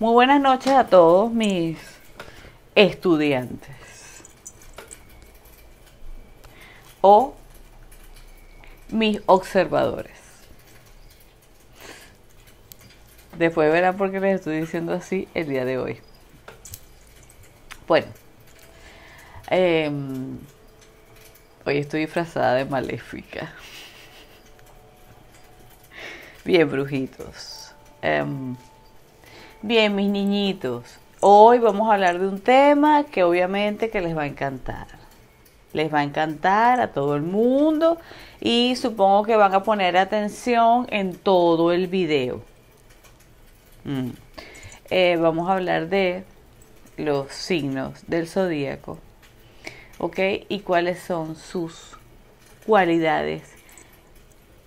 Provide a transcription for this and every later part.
Muy buenas noches a todos mis estudiantes o mis observadores. Después verán por qué les estoy diciendo así el día de hoy. Bueno, hoy estoy disfrazada de maléfica. Bien, brujitos. Bien, mis niñitos. Hoy vamos a hablar de un tema que obviamente que les va a encantar. Les va a encantar a todo el mundo y supongo que van a poner atención en todo el video. Vamos a hablar de los signos del zodíaco, ¿ok? Y cuáles son sus cualidades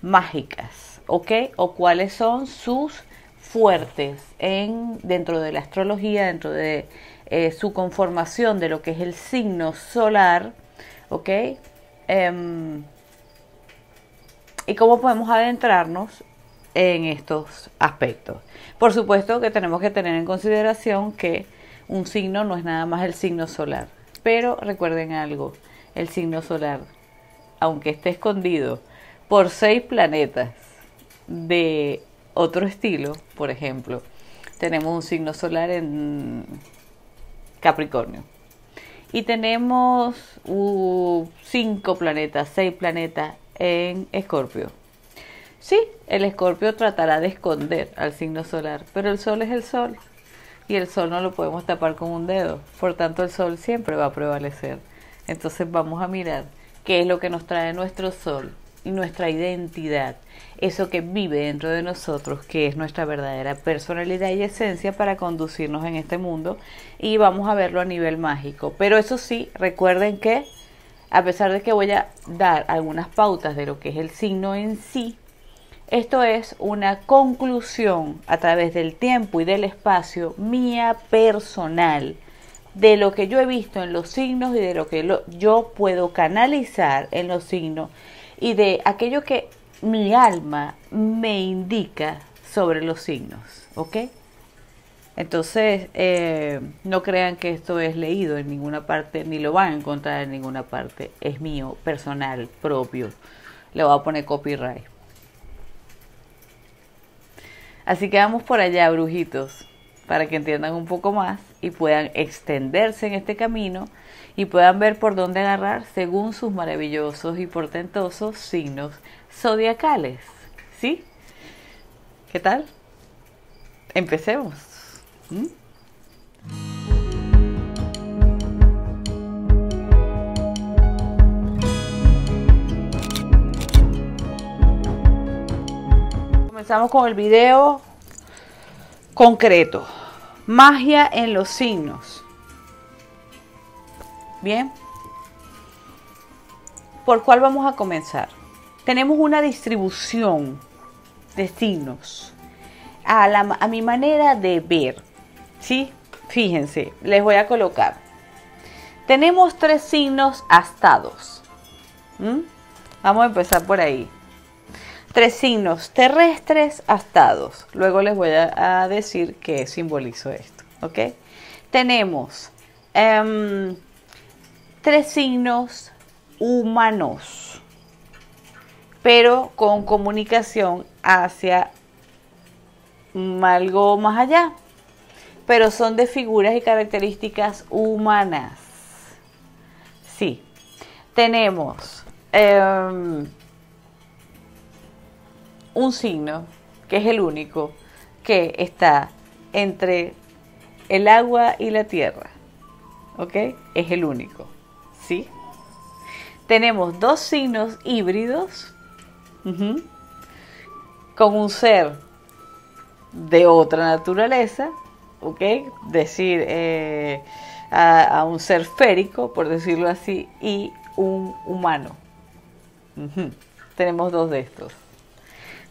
mágicas, ¿ok? O cuáles son sus fuertes dentro de la astrología, dentro de su conformación de lo que es el signo solar, ¿ok? Y cómo podemos adentrarnos en estos aspectos. Por supuesto que tenemos que tener en consideración que un signo no es nada más el signo solar, pero recuerden algo, el signo solar, aunque esté escondido por 6 planetas de otro estilo, por ejemplo, tenemos un signo solar en Capricornio y tenemos 5 planetas, 6 planetas en Escorpio. Sí, el Escorpio tratará de esconder al signo solar, pero el Sol es el Sol y el Sol no lo podemos tapar con un dedo, por tanto el Sol siempre va a prevalecer. Entonces vamos a mirar qué es lo que nos trae nuestro Sol y nuestra identidad, eso que vive dentro de nosotros, que es nuestra verdadera personalidad y esencia para conducirnos en este mundo, y vamos a verlo a nivel mágico. Pero eso sí, recuerden que a pesar de que voy a dar algunas pautas de lo que es el signo en sí, esto es una conclusión a través del tiempo y del espacio mía personal, de lo que yo he visto en los signos y de lo que yo puedo canalizar en los signos y de aquello que mi alma me indica sobre los signos, ¿ok? Entonces, no crean que esto es leído en ninguna parte, ni lo van a encontrar en ninguna parte. Es mío, personal, propio. Le voy a poner copyright. Así que vamos por allá, brujitos, para que entiendan un poco más y puedan extenderse en este camino y puedan ver por dónde agarrar según sus maravillosos y portentosos signos zodiacales. ¿Sí? ¿Qué tal? Empecemos. Comenzamos con el video concreto. Magia en los signos. Bien. ¿Por cuál vamos a comenzar? Tenemos una distribución de signos a mi manera de ver. ¿Sí? Fíjense, les voy a colocar. Tenemos 3 signos astados. Vamos a empezar por ahí. 3 signos terrestres astados. Luego les voy a decir qué simbolizo esto, ¿ok? Tenemos 3 signos humanos, pero con comunicación hacia algo más allá, pero son de figuras y características humanas. Sí, tenemos un signo que es el único que está entre el agua y la tierra, ¿ok? Es el único, ¿sí? Tenemos 2 signos híbridos con un ser de otra naturaleza, ¿ok? Decir a un ser férico, por decirlo así, y un humano. Tenemos 2 de estos.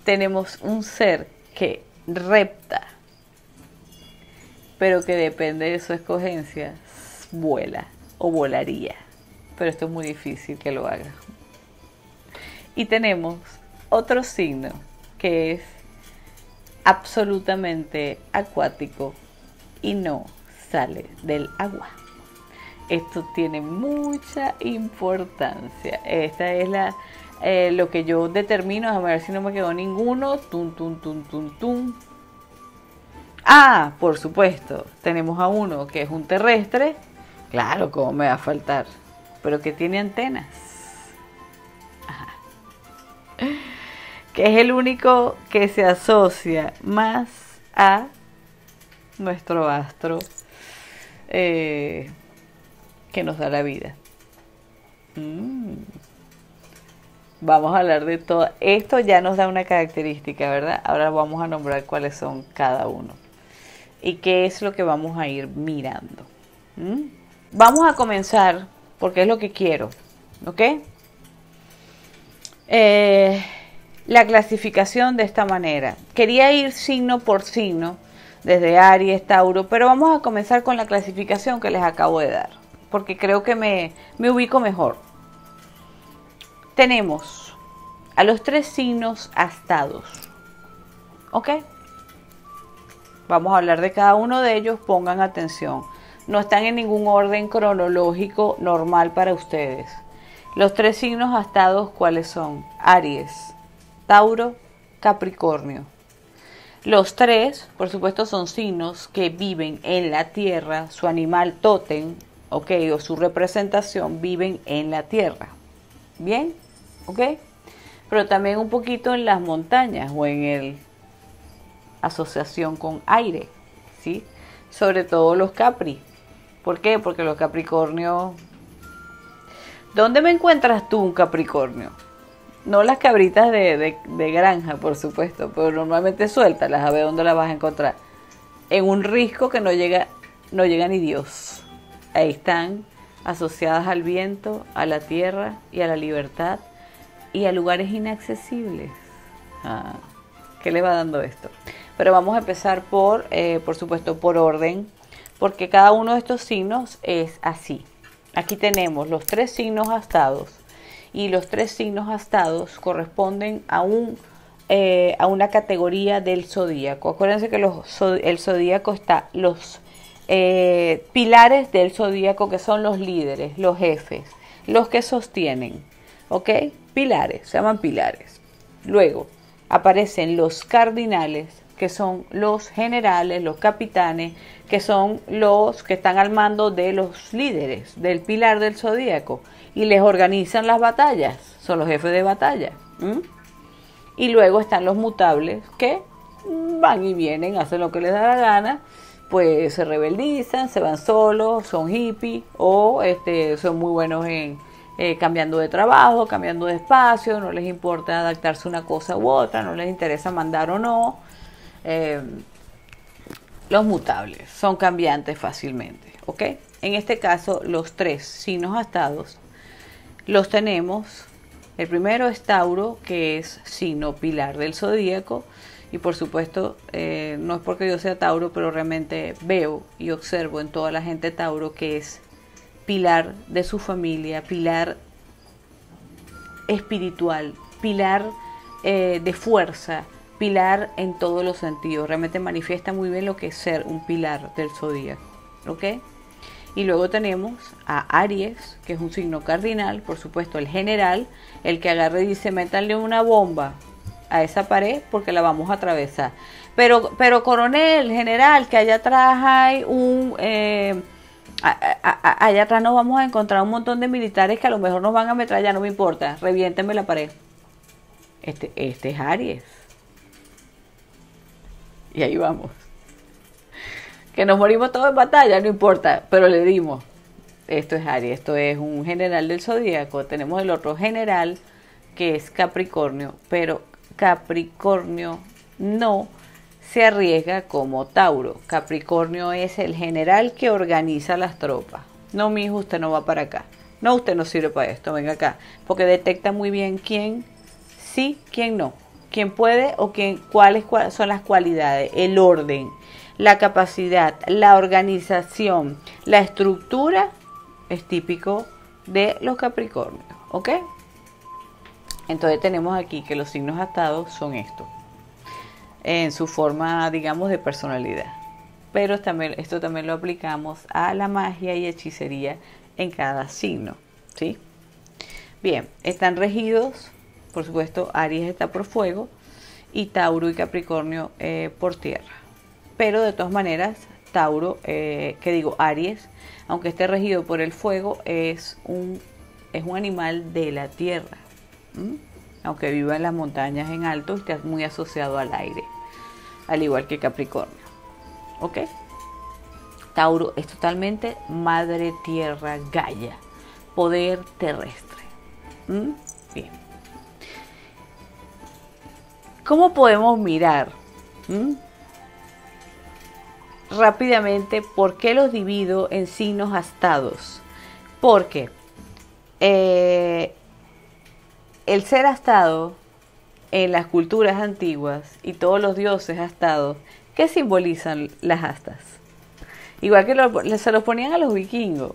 Tenemos un ser que repta, pero que depende de su escogencia, vuela o volaría. Pero esto es muy difícil que lo haga. Y tenemos otro signo que es absolutamente acuático, y no sale del agua. Esto tiene mucha importancia. Esta es lo que yo determino. A ver si no me quedó ninguno. Tum, tum, tum, tum, tum. Ah, por supuesto. Tenemos a uno que es un terrestre. Claro, ¿cómo me va a faltar? Pero que tiene antenas. Ajá. Que es el único que se asocia más a nuestro astro que nos da la vida. Vamos a hablar de todo. Esto ya nos da una característica, ¿verdad? Ahora vamos a nombrar cuáles son cada uno. Y qué es lo que vamos a ir mirando. Vamos a comenzar, porque es lo que quiero, ¿ok? La clasificación de esta manera. Quería ir signo por signo, desde Aries, Tauro, pero vamos a comenzar con la clasificación que les acabo de dar, porque creo que me ubico mejor. Tenemos a los 3 signos astados, ¿ok? Vamos a hablar de cada uno de ellos, pongan atención. No están en ningún orden cronológico normal para ustedes. Los 3 signos astados, ¿cuáles son? Aries, Tauro, Capricornio. Los 3, por supuesto, son signos que viven en la tierra. Su animal tótem, ¿ok? O su representación viven en la tierra. ¿Bien? ¿Ok? Pero también un poquito en las montañas o en el asociación con aire, ¿sí? Sobre todo los Capri. ¿Por qué? Porque los Capricornios... ¿Dónde me encuentras tú un Capricornio? No las cabritas de granja, por supuesto, pero normalmente suéltalas, a ver dónde las vas a encontrar. En un risco que no llega ni Dios. Ahí están, asociadas al viento, a la tierra y a la libertad y a lugares inaccesibles. ¿Qué le va dando esto? Pero vamos a empezar por supuesto, por orden, porque cada uno de estos signos es así. Aquí tenemos los 3 signos astados y los 3 signos astados corresponden a una categoría del zodíaco. Acuérdense que el zodíaco está los pilares del zodíaco, que son los líderes, los jefes, los que sostienen, ¿ok? Pilares, se llaman pilares. Luego aparecen los cardinales, que son los generales, los capitanes, que son los que están al mando de los líderes del pilar del zodíaco y les organizan las batallas, son los jefes de batalla. Y luego están los mutables, que van y vienen, hacen lo que les da la gana, pues se rebeldizan, se van solos, son hippies o son muy buenos en cambiando de trabajo, cambiando de espacio, no les importa adaptarse a una cosa u otra, no les interesa mandar o no. Los mutables son cambiantes fácilmente, ¿ok? En este caso, los 3 signos astados los tenemos. El primero es Tauro, que es signo pilar del zodíaco. Y por supuesto, no es porque yo sea Tauro, pero realmente veo y observo en toda la gente Tauro que es pilar de su familia, pilar espiritual, pilar de fuerza, pilar en todos los sentidos. Realmente manifiesta muy bien lo que es ser un pilar del zodíaco, ¿ok? Y luego tenemos a Aries, que es un signo cardinal, por supuesto el general, el que agarra y dice, métanle una bomba a esa pared porque la vamos a atravesar. Pero coronel, general, que allá atrás hay allá atrás nos vamos a encontrar un montón de militares que a lo mejor nos van a ametrallar, no me importa, reviéntenme la pared. Este es Aries. Y ahí vamos. Que nos morimos todos en batalla, no importa, pero le dimos. Esto es Aries, esto es un general del zodíaco. Tenemos el otro general, que es Capricornio, pero Capricornio no se arriesga como Tauro. Capricornio es el general que organiza las tropas. No, mijo, usted no va para acá. No, usted no sirve para esto, venga acá. Porque detecta muy bien quién sí, quién no. Quién puede o cuáles son las cualidades, el orden, la capacidad, la organización, la estructura es típico de los Capricornios, ¿ok? Entonces tenemos aquí que los signos astados son estos, en su forma, digamos, de personalidad. pero también, esto también lo aplicamos a la magia y hechicería en cada signo, ¿sí? Bien, están regidos, por supuesto, Aries está por fuego y Tauro y Capricornio por tierra. Pero de todas maneras, Tauro, Aries, aunque esté regido por el fuego, es un animal de la tierra. Aunque viva en las montañas en alto, está muy asociado al aire, al igual que Capricornio. ¿Ok? Tauro es totalmente madre tierra, Gaia, poder terrestre. Bien. ¿Cómo podemos mirar rápidamente por qué los divido en signos astados? Porque el ser astado en las culturas antiguas y todos los dioses astados, ¿qué simbolizan las astas? Igual que se los ponían a los vikingos,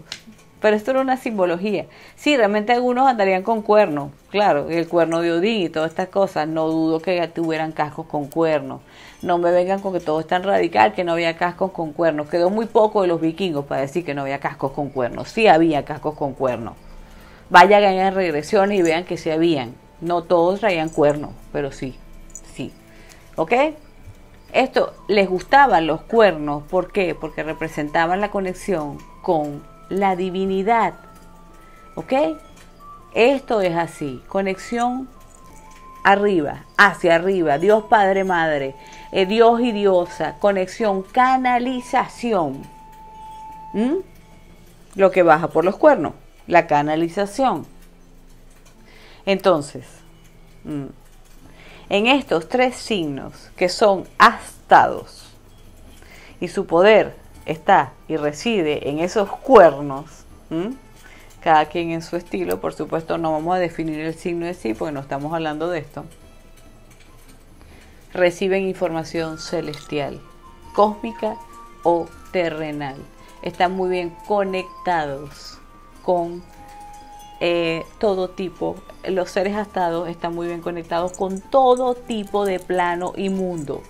pero esto era una simbología. Sí, realmente algunos andarían con cuernos, claro, el cuerno de Odín y todas estas cosas, no dudo que tuvieran cascos con cuernos. No me vengan con que todo es tan radical que no había cascos con cuernos. Quedó muy poco de los vikingos para decir que no había cascos con cuernos. Sí había cascos con cuernos. Vayan en regresiones y vean que sí habían. No todos traían cuernos, pero sí. ¿Ok? Esto, les gustaban los cuernos. ¿Por qué? Porque representaban la conexión con la divinidad. ¿Ok? Esto es así. Conexión arriba, hacia arriba. Dios Padre Madre. Dios y diosa. Conexión, canalización. Lo que baja por los cuernos. La canalización. Entonces, en estos tres signos que son astados y su poder está y reside en esos cuernos, cada quien en su estilo, por supuesto no vamos a definir el signo de sí porque no estamos hablando de esto, reciben información celestial, cósmica o terrenal. Están muy bien conectados con todo tipo. Los seres astados están muy bien conectados con todo tipo de plano y mundo.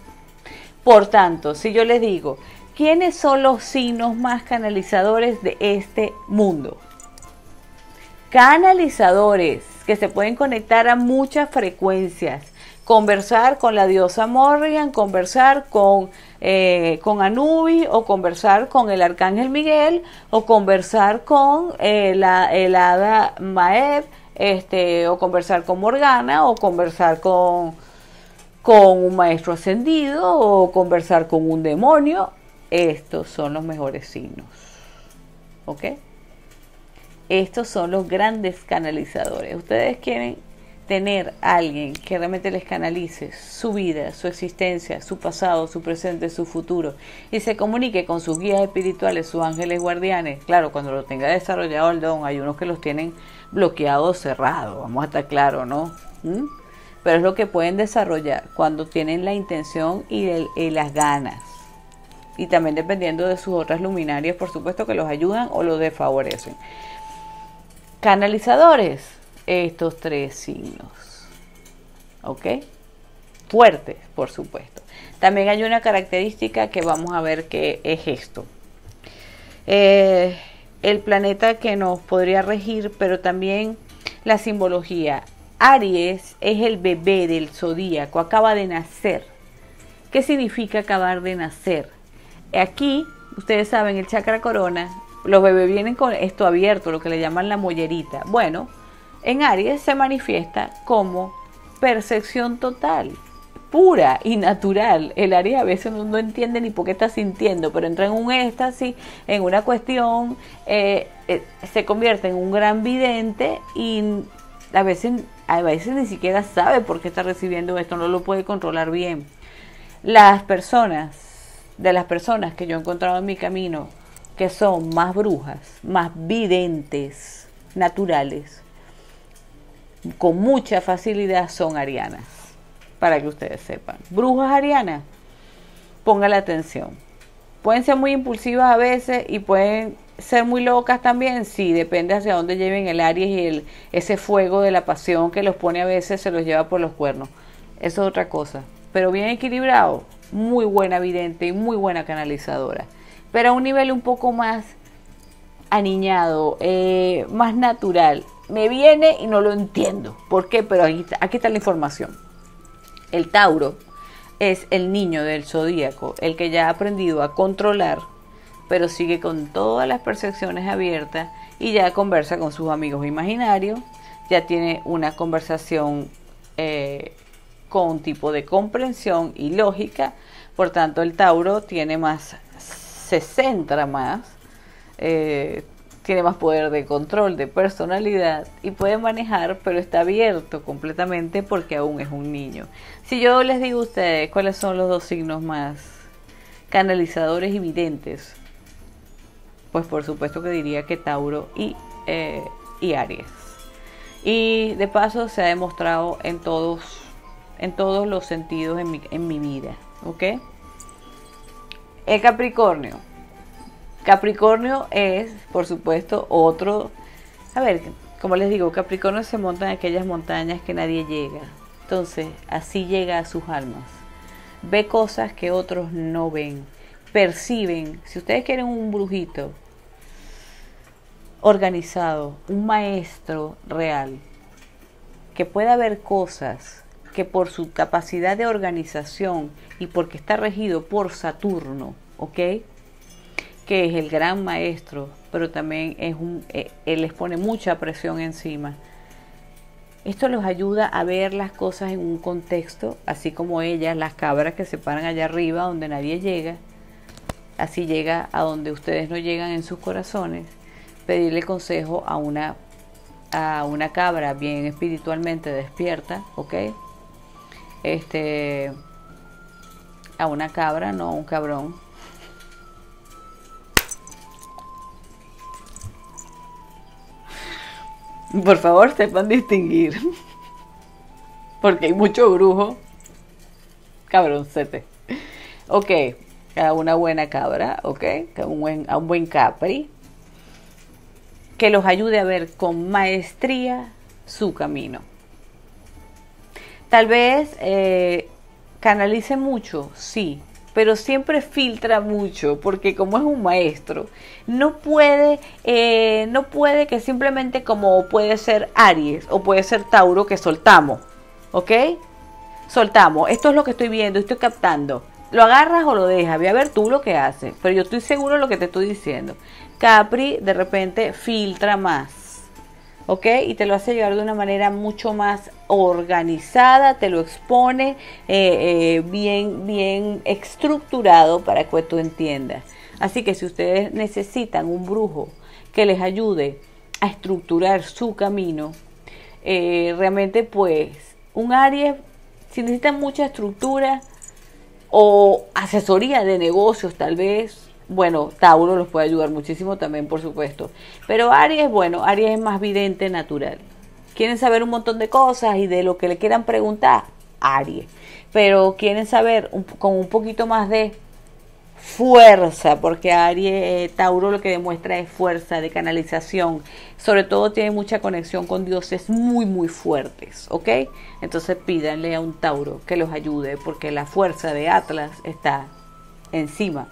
Por tanto, si yo les digo, ¿quiénes son los signos más canalizadores de este mundo? Canalizadores que se pueden conectar a muchas frecuencias. Conversar con la diosa Morrigan, conversar con Anubis, o conversar con el arcángel Miguel, o conversar con el hada Maeb, o conversar con Morgana, o conversar con un maestro ascendido, o conversar con un demonio. Estos son los mejores signos. ¿Ok? Estos son los grandes canalizadores. Ustedes quieren tener a alguien que realmente les canalice su vida, su existencia, su pasado, su presente, su futuro, y se comunique con sus guías espirituales, sus ángeles guardianes. Claro, cuando lo tenga desarrollado el don, hay unos que los tienen bloqueados, cerrados, vamos a estar claros, ¿no? Pero es lo que pueden desarrollar cuando tienen la intención y las ganas. Y también dependiendo de sus otras luminarias, por supuesto, que los ayudan o los desfavorecen. Canalizadores, estos tres signos. ¿Ok? Fuertes, por supuesto. También hay una característica que vamos a ver que es esto. El planeta que nos podría regir, pero también la simbología. Aries es el bebé del zodíaco, acaba de nacer. ¿Qué significa acabar de nacer? Aquí, ustedes saben, el chakra corona, los bebés vienen con esto abierto, lo que le llaman la mollerita. Bueno, en Aries se manifiesta como percepción total, pura y natural. El Aries a veces no entiende ni por qué está sintiendo, pero entra en un éxtasis, en una cuestión, se convierte en un gran vidente y a veces ni siquiera sabe por qué está recibiendo esto, no lo puede controlar bien. De las personas que yo he encontrado en mi camino, que son más brujas, más videntes, naturales, con mucha facilidad son arianas, para que ustedes sepan. Brujas arianas, póngale atención. Pueden ser muy impulsivas a veces y pueden ser muy locas también, sí, depende hacia dónde lleven el Aries y ese fuego de la pasión que los pone a veces, se los lleva por los cuernos. Eso es otra cosa. Pero bien equilibrado, muy buena vidente y muy buena canalizadora, pero a un nivel un poco más aniñado, más natural. Me viene y no lo entiendo. ¿Por qué? Pero aquí está la información. El Tauro es el niño del zodíaco, el que ya ha aprendido a controlar, pero sigue con todas las percepciones abiertas y ya conversa con sus amigos imaginarios, ya tiene una conversación con un tipo de comprensión y lógica. Por tanto, el Tauro tiene más, se centra más, tiene más poder de control, de personalidad y puede manejar, pero está abierto completamente porque aún es un niño. Si yo les digo a ustedes cuáles son los dos signos más canalizadores y videntes, pues por supuesto que diría que Tauro y Aries. Y de paso se ha demostrado en todos los sentidos en mi vida, ¿ok? El Capricornio. Capricornio es, por supuesto, otro... A ver, como les digo, Capricornio se monta en aquellas montañas que nadie llega. Entonces, así llega a sus almas. Ve cosas que otros no ven. Perciben. Si ustedes quieren un brujito organizado, un maestro real, que pueda ver cosas que por su capacidad de organización y porque está regido por Saturno, ¿ok?, que es el gran maestro, pero también él les pone mucha presión encima. Esto los ayuda a ver las cosas en un contexto, así como ellas, las cabras que se paran allá arriba donde nadie llega, así llega a donde ustedes no llegan en sus corazones. Pedirle consejo a una cabra bien espiritualmente despierta, ¿ok? A una cabra, no a un cabrón. Por favor, sepan distinguir. Porque hay mucho brujo. Cabroncete. Ok, a una buena cabra, ok, a un buen capri, que los ayude a ver con maestría su camino. Tal vez canalice mucho, sí, pero siempre filtra mucho, porque como es un maestro, no puede que simplemente, como puede ser Aries o puede ser Tauro, que soltamos, ¿ok? Soltamos, esto es lo que estoy viendo, estoy captando. Lo agarras o lo dejas, ve a ver tú lo que haces, pero yo estoy seguro de lo que te estoy diciendo. Capri de repente filtra más, ¿ok? Y te lo hace llegar de una manera mucho más organizada, te lo expone bien estructurado para que tú entiendas. Así que si ustedes necesitan un brujo que les ayude a estructurar su camino, realmente pues un Aries, si necesitan mucha estructura o asesoría de negocios tal vez, bueno, Tauro los puede ayudar muchísimo también, por supuesto. Pero Aries, bueno, Aries es más vidente natural. Quieren saber un montón de cosas y de lo que le quieran preguntar, Aries. Pero quieren saber con un poquito más de fuerza, porque Aries, Tauro lo que demuestra es fuerza de canalización. Sobre todo tiene mucha conexión con dioses muy fuertes, ¿ok? Entonces pídanle a un Tauro que los ayude, porque la fuerza de Atlas está encima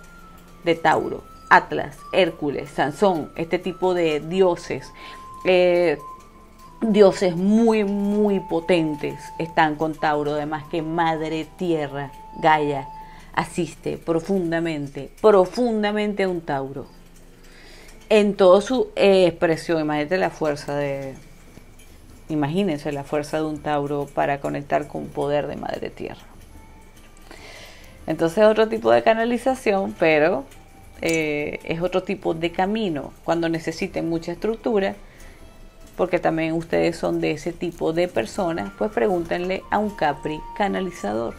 de Tauro. Atlas, Hércules, Sansón, este tipo de dioses, dioses muy potentes están con Tauro. Además que Madre Tierra, Gaia, asiste profundamente a un Tauro en toda su expresión. Imagínense la fuerza de un Tauro para conectar con poder de Madre Tierra. Entonces otro tipo de canalización, pero es otro tipo de camino cuando necesiten mucha estructura, porque también ustedes son de ese tipo de personas. Pues pregúntenle a un Capri canalizador.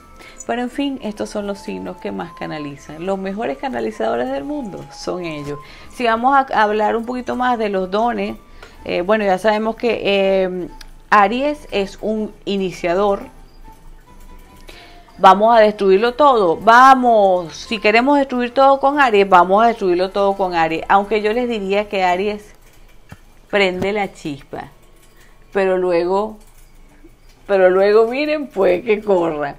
Pero en fin, estos son los signos que más canalizan. Los mejores canalizadores del mundo son ellos. Si vamos a hablar un poquito más de los dones, bueno, ya sabemos que Aries es un iniciador. Vamos a destruirlo todo. Vamos, si queremos destruir todo con Aries, vamos a destruirlo todo con Aries. Aunque yo les diría que Aries prende la chispa, pero luego miren pues que corra.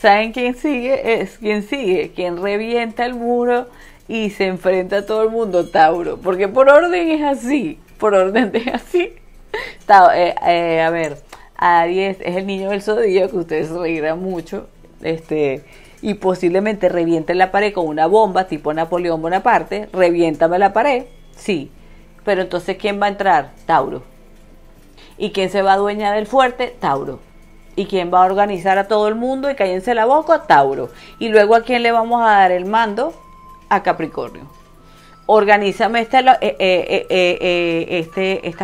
¿Saben quién sigue? Es quien sigue, quien revienta el muro y se enfrenta a todo el mundo, Tauro. Porque por orden es así, por orden es así. A ver, Aries es el niño del zodíaco, que ustedes se reirán mucho, y posiblemente reviente la pared con una bomba, tipo Napoleón Bonaparte. Reviéntame la pared, sí. Pero entonces, ¿quién va a entrar? Tauro. ¿Y quién se va a adueñar del fuerte? Tauro. ¿Y quién va a organizar a todo el mundo y cállense la boca? Tauro. Y luego, ¿a quién le vamos a dar el mando? A Capricornio. Organízame esta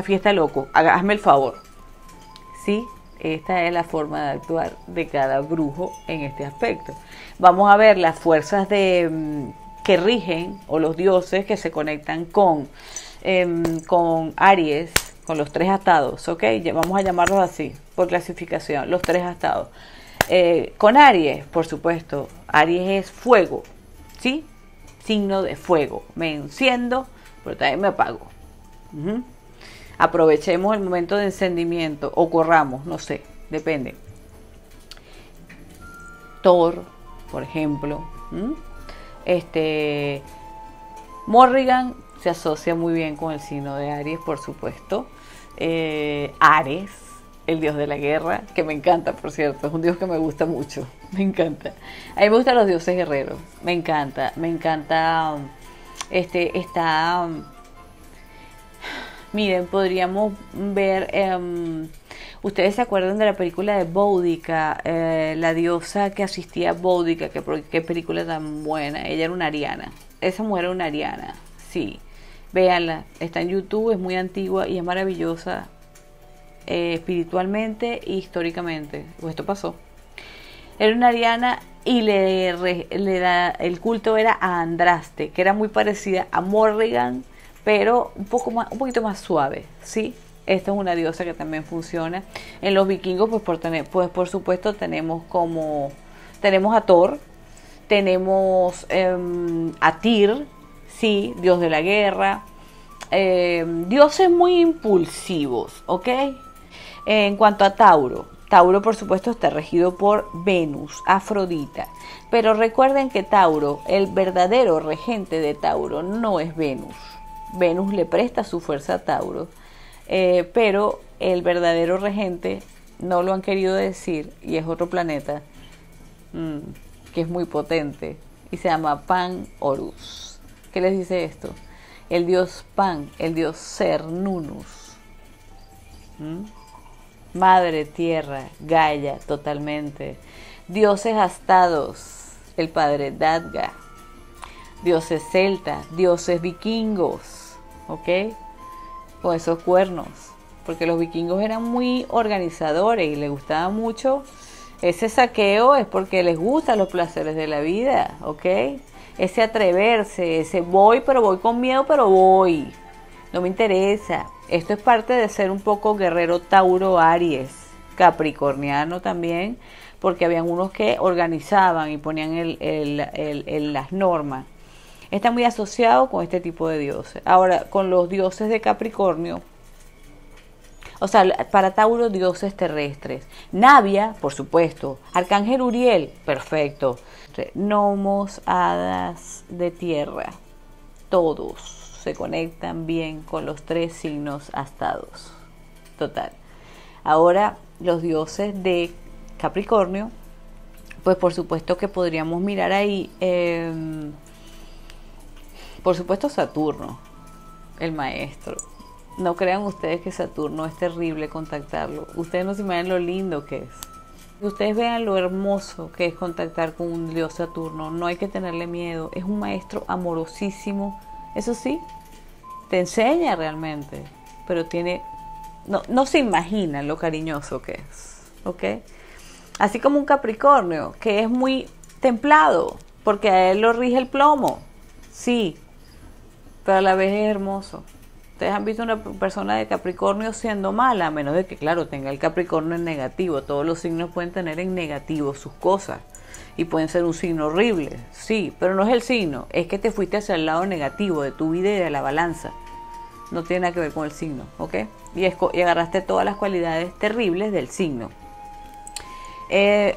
fiesta loco. Hazme el favor. ¿Sí? Esta es la forma de actuar de cada brujo en este aspecto. Vamos a ver las fuerzas que rigen, o los dioses que se conectan con Aries, con los tres astados, ¿ok? Vamos a llamarlos así, por clasificación, los tres astados. Con Aries, por supuesto, Aries es fuego, ¿sí? Signo de fuego. Me enciendo, pero también me apago. Aprovechemos el momento de encendimiento, o corramos, no sé, depende. Thor, por ejemplo. Morrigan se asocia muy bien con el signo de Aries, por supuesto. Ares, el dios de la guerra, que me encanta, por cierto, es un dios que me gusta mucho, me encanta. A mí me gustan los dioses guerreros, me encanta, miren, podríamos ver, ustedes se acuerdan de la película de Boudica, la diosa que asistía a Boudica, qué película tan buena, ella era una ariana, esa mujer era una ariana, sí. Véanla, está en YouTube, es muy antigua y es maravillosa espiritualmente e históricamente. Pues esto pasó. Era una ariana y el culto era a Andraste, que era muy parecida a Morrigan, pero un poquito más suave, ¿sí? Esta es una diosa que también funciona. En los vikingos, pues por supuesto, tenemos a Thor, tenemos a Tyr, sí, dios de la guerra, dioses muy impulsivos, ¿ok? En cuanto a Tauro, Tauro por supuesto está regido por Venus, Afrodita, pero recuerden que Tauro, el verdadero regente de Tauro no es Venus. Venus le presta su fuerza a Tauro, pero el verdadero regente no lo han querido decir y es otro planeta que es muy potente y se llama Pan Horus. ¿Qué les dice esto? El dios Pan, el dios Cernunnos. Madre tierra, Gaia, totalmente. Dioses astados, el padre Dadga. Dioses celtas, dioses vikingos, ¿ok? Con esos cuernos. Porque los vikingos eran muy organizadores y les gustaba mucho. Ese saqueo es porque les gustan los placeres de la vida, ¿ok? Ese atreverse, ese voy, pero voy con miedo, pero voy. No me interesa. Esto es parte de ser un poco guerrero Tauro Aries, capricorniano también, porque habían unos que organizaban y ponían las normas. Está muy asociado con este tipo de dioses. Ahora, con los dioses de Capricornio, o sea, para Tauro, dioses terrestres. Navia, por supuesto. Arcángel Uriel, perfecto. Gnomos, hadas de tierra, todos se conectan bien con los tres signos astados. Total. Ahora, los dioses de Capricornio, pues por supuesto que podríamos mirar ahí, por supuesto Saturno, el maestro. No crean ustedes que Saturno es terrible contactarlo. Ustedes no se imaginan lo lindo que es. Ustedes vean lo hermoso que es contactar con un dios Saturno. No hay que tenerle miedo. Es un maestro amorosísimo. Eso sí, te enseña realmente. Pero no se imaginan lo cariñoso que es. ¿Ok? Así como un Capricornio, que es muy templado. Porque a él lo rige el plomo. Sí. Pero a la vez es hermoso. Ustedes han visto una persona de Capricornio siendo mala, a menos de que, claro, tenga el Capricornio en negativo. Todos los signos pueden tener en negativo sus cosas y pueden ser un signo horrible, sí, pero no es el signo, es que te fuiste hacia el lado negativo de tu vida y de la balanza. No tiene nada que ver con el signo, ¿ok? Y agarraste todas las cualidades terribles del signo.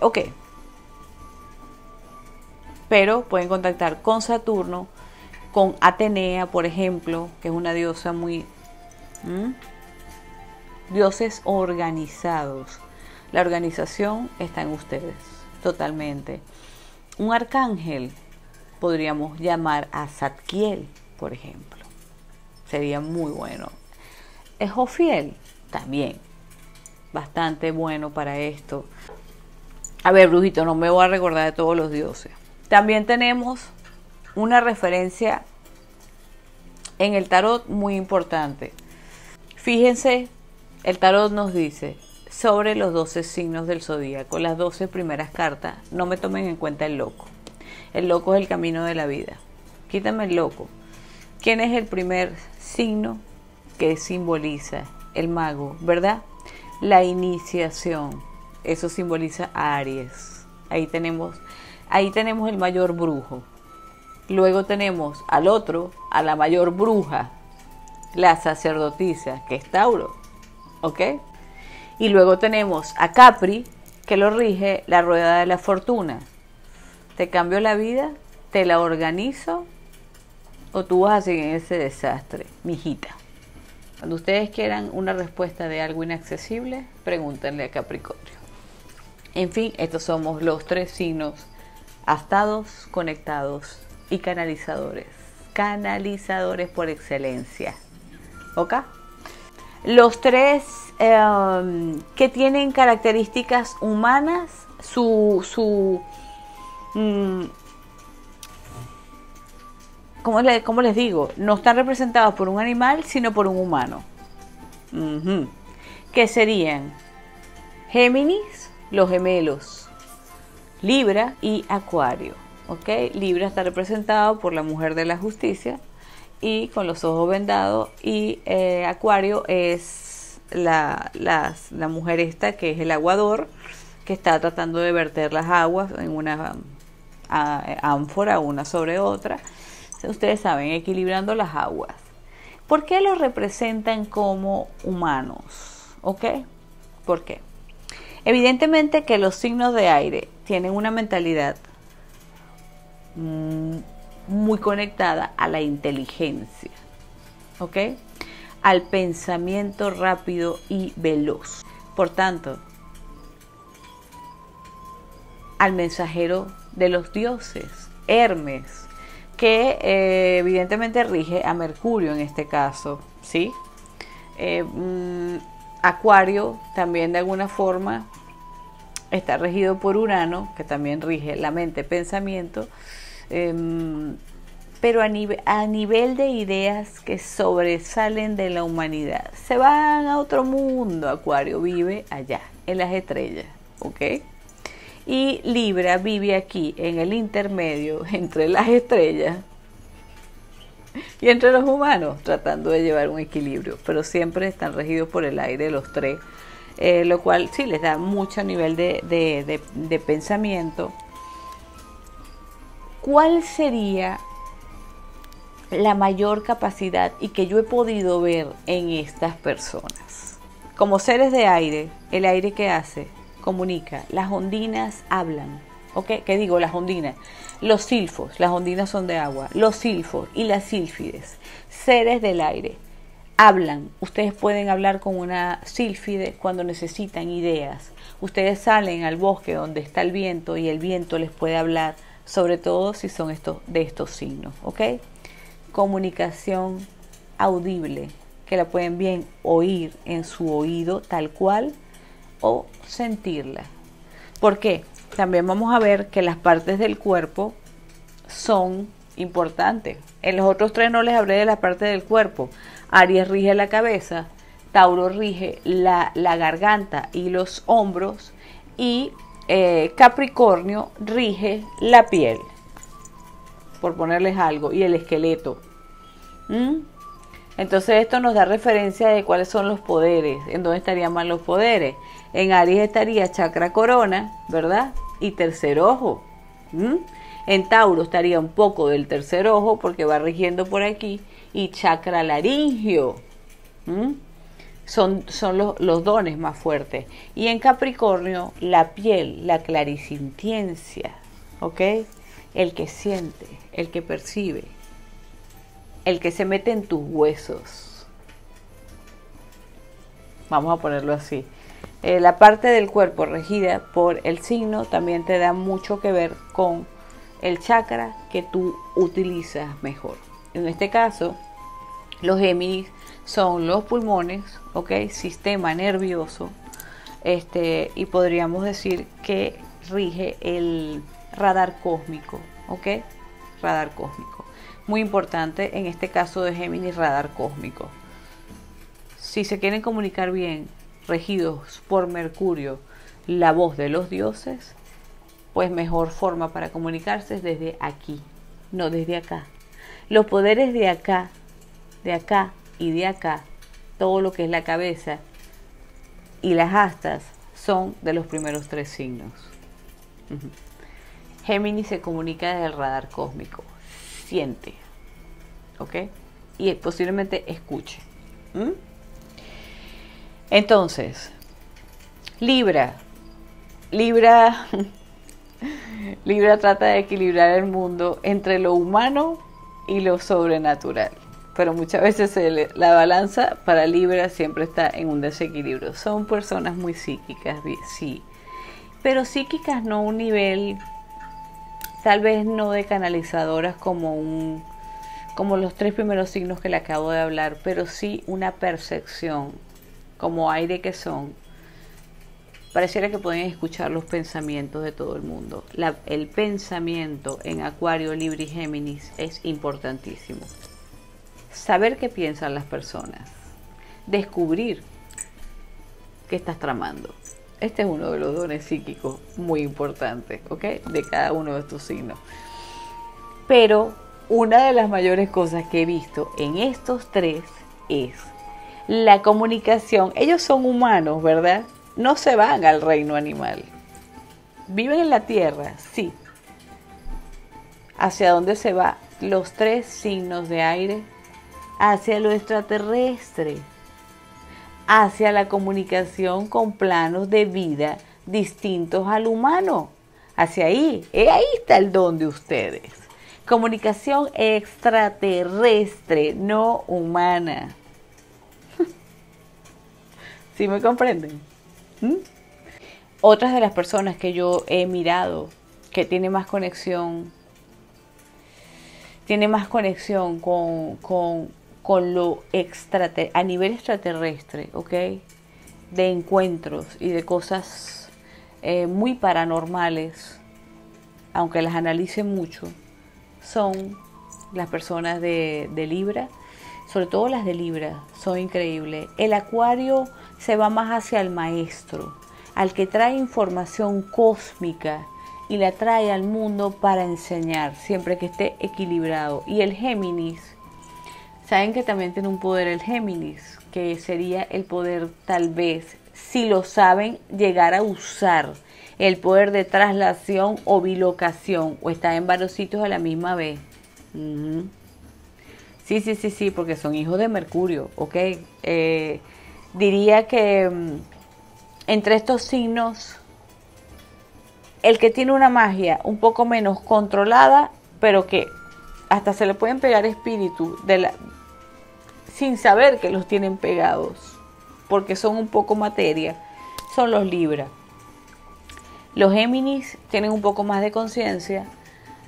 Ok. pero pueden contactar con Saturno, con Atenea, por ejemplo, que es una diosa muy... dioses organizados. La organización está en ustedes, totalmente. Un arcángel podríamos llamar a Zadkiel, por ejemplo. Sería muy bueno. Es Jofiel también. Bastante bueno para esto. A ver, brujito, no me voy a recordar de todos los dioses. También tenemos una referencia en el tarot muy importante. Fíjense, el tarot nos dice sobre los 12 signos del zodíaco, las 12 primeras cartas. No me tomen en cuenta el loco. El loco es el camino de la vida. Quítame el loco. ¿Quién es el primer signo que simboliza? El mago, ¿verdad? La iniciación. Eso simboliza a Aries. Ahí tenemos el mayor brujo. Luego tenemos al otro, a la mayor bruja, la sacerdotisa, que es Tauro. ¿Ok? Y luego tenemos a Capri, que lo rige la rueda de la fortuna. ¿Te cambio la vida? ¿Te la organizo? ¿O tú vas a seguir en ese desastre, mijita? Cuando ustedes quieran una respuesta de algo inaccesible, pregúntenle a Capricornio. En fin, estos somos los 3 signos astados, conectados y canalizadores. Canalizadores por excelencia. ¿Ok? Los 3 que tienen características humanas, ¿cómo les digo? No están representados por un animal, sino por un humano. Que serían Géminis, los gemelos, Libra y Acuario. ¿Ok? Libra está representado por la mujer de la justicia y con los ojos vendados, y Acuario es la mujer esta, que es el aguador, que está tratando de verter las aguas en una ánfora una sobre otra. Ustedes saben, equilibrando las aguas. ¿Por qué los representan como humanos? ¿Ok? ¿Por qué? Evidentemente que los signos de aire tienen una mentalidad muy conectada a la inteligencia, ¿ok? Al pensamiento rápido y veloz. Por tanto, al mensajero de los dioses, Hermes, que evidentemente rige a Mercurio en este caso, ¿sí? Acuario también de alguna forma está regido por Urano, que también rige la mente, pensamiento, pero a nivel de ideas que sobresalen de la humanidad. Se van a otro mundo. Acuario vive allá, en las estrellas, ¿ok? Y Libra vive aquí, en el intermedio entre las estrellas y entre los humanos, tratando de llevar un equilibrio, pero siempre están regidos por el aire los 3, lo cual sí les da mucho nivel de pensamiento. ¿Cuál sería la mayor capacidad y que yo he podido ver en estas personas? Como seres de aire, el aire que hace, comunica. Las ondinas hablan. ¿Ok? ¿Qué digo? Las ondinas. Los silfos, las ondinas son de agua. Los silfos y las sílfides, seres del aire, hablan. Ustedes pueden hablar con una sílfide cuando necesitan ideas. Ustedes salen al bosque donde está el viento y el viento les puede hablar, sobre todo si son de estos signos. ¿Ok? Comunicación audible, que la pueden bien oír en su oído tal cual o sentirla. ¿Por qué? También vamos a ver que las partes del cuerpo son importantes. En los otros 3 no les hablé de la parte del cuerpo. Aries rige la cabeza, Tauro rige la garganta y los hombros, y Capricornio rige la piel, por ponerles algo, y el esqueleto. Entonces esto nos da referencia de cuáles son los poderes, en dónde estarían más los poderes. En Aries estaría chakra corona, ¿verdad? Y tercer ojo. En Tauro estaría un poco del tercer ojo porque va rigiendo por aquí, y chakra laringio. Son los dones más fuertes. Y en Capricornio la piel, la clarisintiencia, ¿ok? el que siente, el que percibe, el que se mete en tus huesos. Vamos a ponerlo así. La parte del cuerpo regida por el signo también te da mucho que ver con el chakra que tú utilizas mejor. En este caso, los Géminis son los pulmones, ¿ok? Sistema nervioso, y podríamos decir que rige el radar cósmico, ¿ok? Radar cósmico. Muy importante en este caso de Géminis, radar cósmico. Si se quieren comunicar bien, regidos por Mercurio, la voz de los dioses, pues mejor forma para comunicarse es desde aquí, no desde acá. Los poderes de acá y de acá, todo lo que es la cabeza y las astas, son de los primeros 3 signos. Géminis se comunica desde el radar cósmico, siente, ¿ok? Y posiblemente escuche. Entonces, Libra trata de equilibrar el mundo entre lo humano y lo sobrenatural. Pero muchas veces la balanza para Libra siempre está en un desequilibrio. Son personas muy psíquicas, sí. Pero psíquicas no a un nivel, tal vez no de canalizadoras como los 3 primeros signos que le acabo de hablar, pero sí una percepción, como aire que son. Pareciera que pueden escuchar los pensamientos de todo el mundo. El pensamiento en Acuario, Libra y Géminis es importantísimo. Saber qué piensan las personas. Descubrir qué estás tramando. Este es uno de los dones psíquicos muy importantes, ¿ok? De cada uno de estos signos. Pero una de las mayores cosas que he visto en estos 3 es la comunicación. Ellos son humanos, ¿verdad? No se van al reino animal. Viven en la tierra, sí. ¿Hacia dónde se va? Los 3 signos de aire. Hacia lo extraterrestre. Hacia la comunicación con planos de vida distintos al humano. Hacia ahí. Ahí está el don de ustedes. Comunicación extraterrestre, no humana. ¿Sí me comprenden? Otras de las personas que yo he mirado que tiene más conexión con lo a nivel extraterrestre, ¿ok? De encuentros y de cosas muy paranormales, aunque las analice mucho, son las personas de Libra. Sobre todo las de Libra son increíbles. El Acuario se va más hacia el maestro, al que trae información cósmica y la trae al mundo para enseñar, siempre que esté equilibrado. Y el Géminis, saben que también tiene un poder el Géminis, que sería el poder, tal vez, si lo saben llegar a usar, el poder de traslación o bilocación, o estar en varios sitios a la misma vez. Sí, porque son hijos de Mercurio, ¿ok? Diría que entre estos signos, el que tiene una magia un poco menos controlada, pero que hasta se le pueden pegar espíritus sin saber que los tienen pegados, porque son un poco materia, son los Libra. Los Géminis tienen un poco más de conciencia,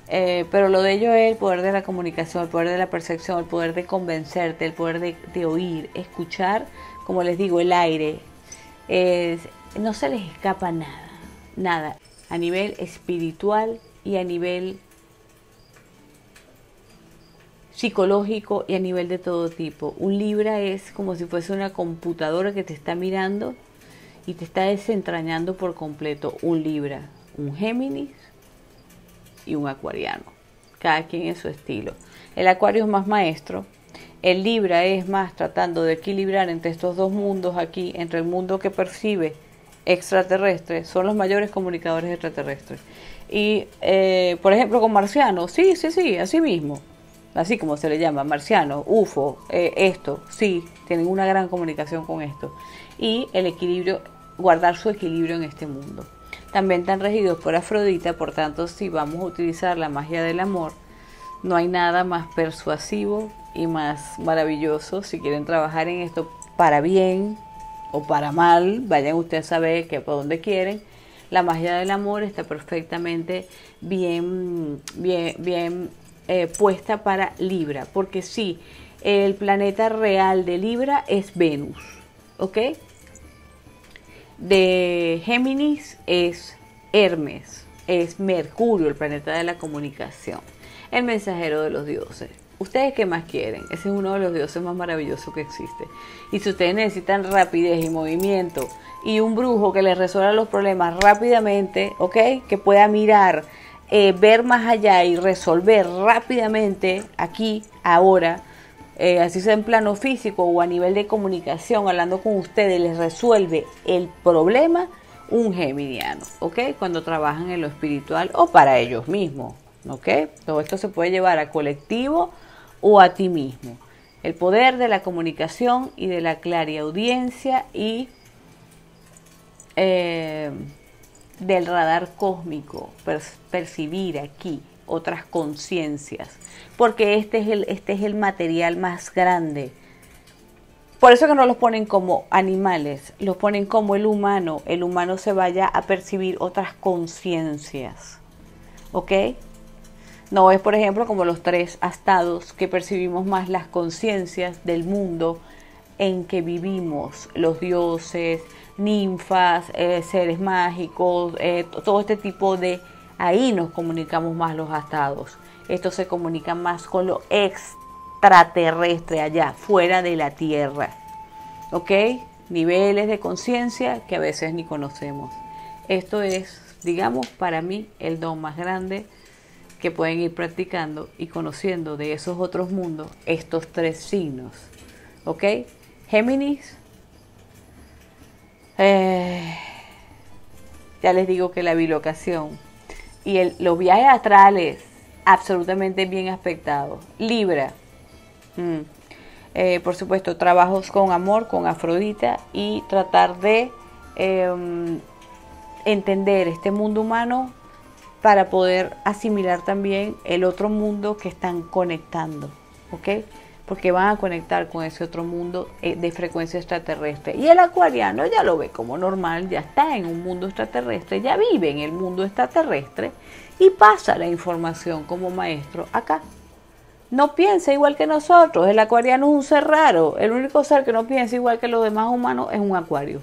pero lo de ellos es el poder de la comunicación, el poder de la percepción, el poder de convencerte, el poder de oír, escuchar, como les digo, el aire. No se les escapa nada, a nivel espiritual y a nivel psicológico y a nivel de todo tipo. Un Libra es como si fuese una computadora que te está mirando y te está desentrañando por completo. Un Libra, un Géminis y un acuariano, cada quien en su estilo. El Acuario es más maestro, el Libra es más tratando de equilibrar entre estos dos mundos aquí, entre el mundo que percibe extraterrestre, son los mayores comunicadores extraterrestres. Y por ejemplo con marcianos, sí, así mismo, así como se le llama, marciano, UFO, esto, sí, tienen una gran comunicación con esto. Y el equilibrio, guardar su equilibrio en este mundo. también están regidos por Afrodita. Por tanto, si vamos a utilizar la magia del amor, no hay nada más persuasivo y más maravilloso. Si quieren trabajar en esto para bien o para mal, vayan ustedes a saber que por dónde quieren. La magia del amor está perfectamente bien puesta para Libra, porque sí, el planeta real de Libra es Venus, ¿ok? De Géminis es Hermes, es Mercurio, el planeta de la comunicación, el mensajero de los dioses. ¿Ustedes qué más quieren? Ese es uno de los dioses más maravillosos que existe. Y si ustedes necesitan rapidez y movimiento y un brujo que les resuelva los problemas rápidamente, ¿ok? Que pueda mirar, ver más allá y resolver rápidamente, aquí, ahora, así sea en plano físico o a nivel de comunicación, hablando con ustedes, les resuelve el problema, un geminiano, ¿ok? Cuando trabajan en lo espiritual o para ellos mismos, ¿ok? Todo esto se puede llevar a colectivo o a ti mismo. El poder de la comunicación y de la clariaudiencia y del radar cósmico, percibir aquí otras conciencias, porque este es el material más grande. Por eso que no los ponen como animales, los ponen como el humano se vaya a percibir otras conciencias, ¿ok? No es, por ejemplo, como los tres astados, que percibimos más las conciencias del mundo en que vivimos, los dioses, ninfas, seres mágicos, todo este tipo de... Ahí nos comunicamos más los astados. Estos se comunican más con lo extraterrestre, allá, fuera de la Tierra. ¿Ok? Niveles de conciencia que a veces ni conocemos. Esto es, digamos, para mí, el don más grande que pueden ir practicando y conociendo de esos otros mundos, estos tres signos. ¿Ok? Géminis. Ya les digo que la bilocación y los viajes astrales absolutamente bien aspectados. Libra. Por supuesto, trabajos con amor, con Afrodita y tratar de entender este mundo humano para poder asimilar también el otro mundo que están conectando, ¿ok? Porque van a conectar con ese otro mundo de frecuencia extraterrestre. Y el acuariano ya lo ve como normal, ya está en un mundo extraterrestre, ya vive en el mundo extraterrestre y pasa la información como maestro acá. No piensa igual que nosotros, el acuariano es un ser raro, el único ser que no piensa igual que los demás humanos es un acuario.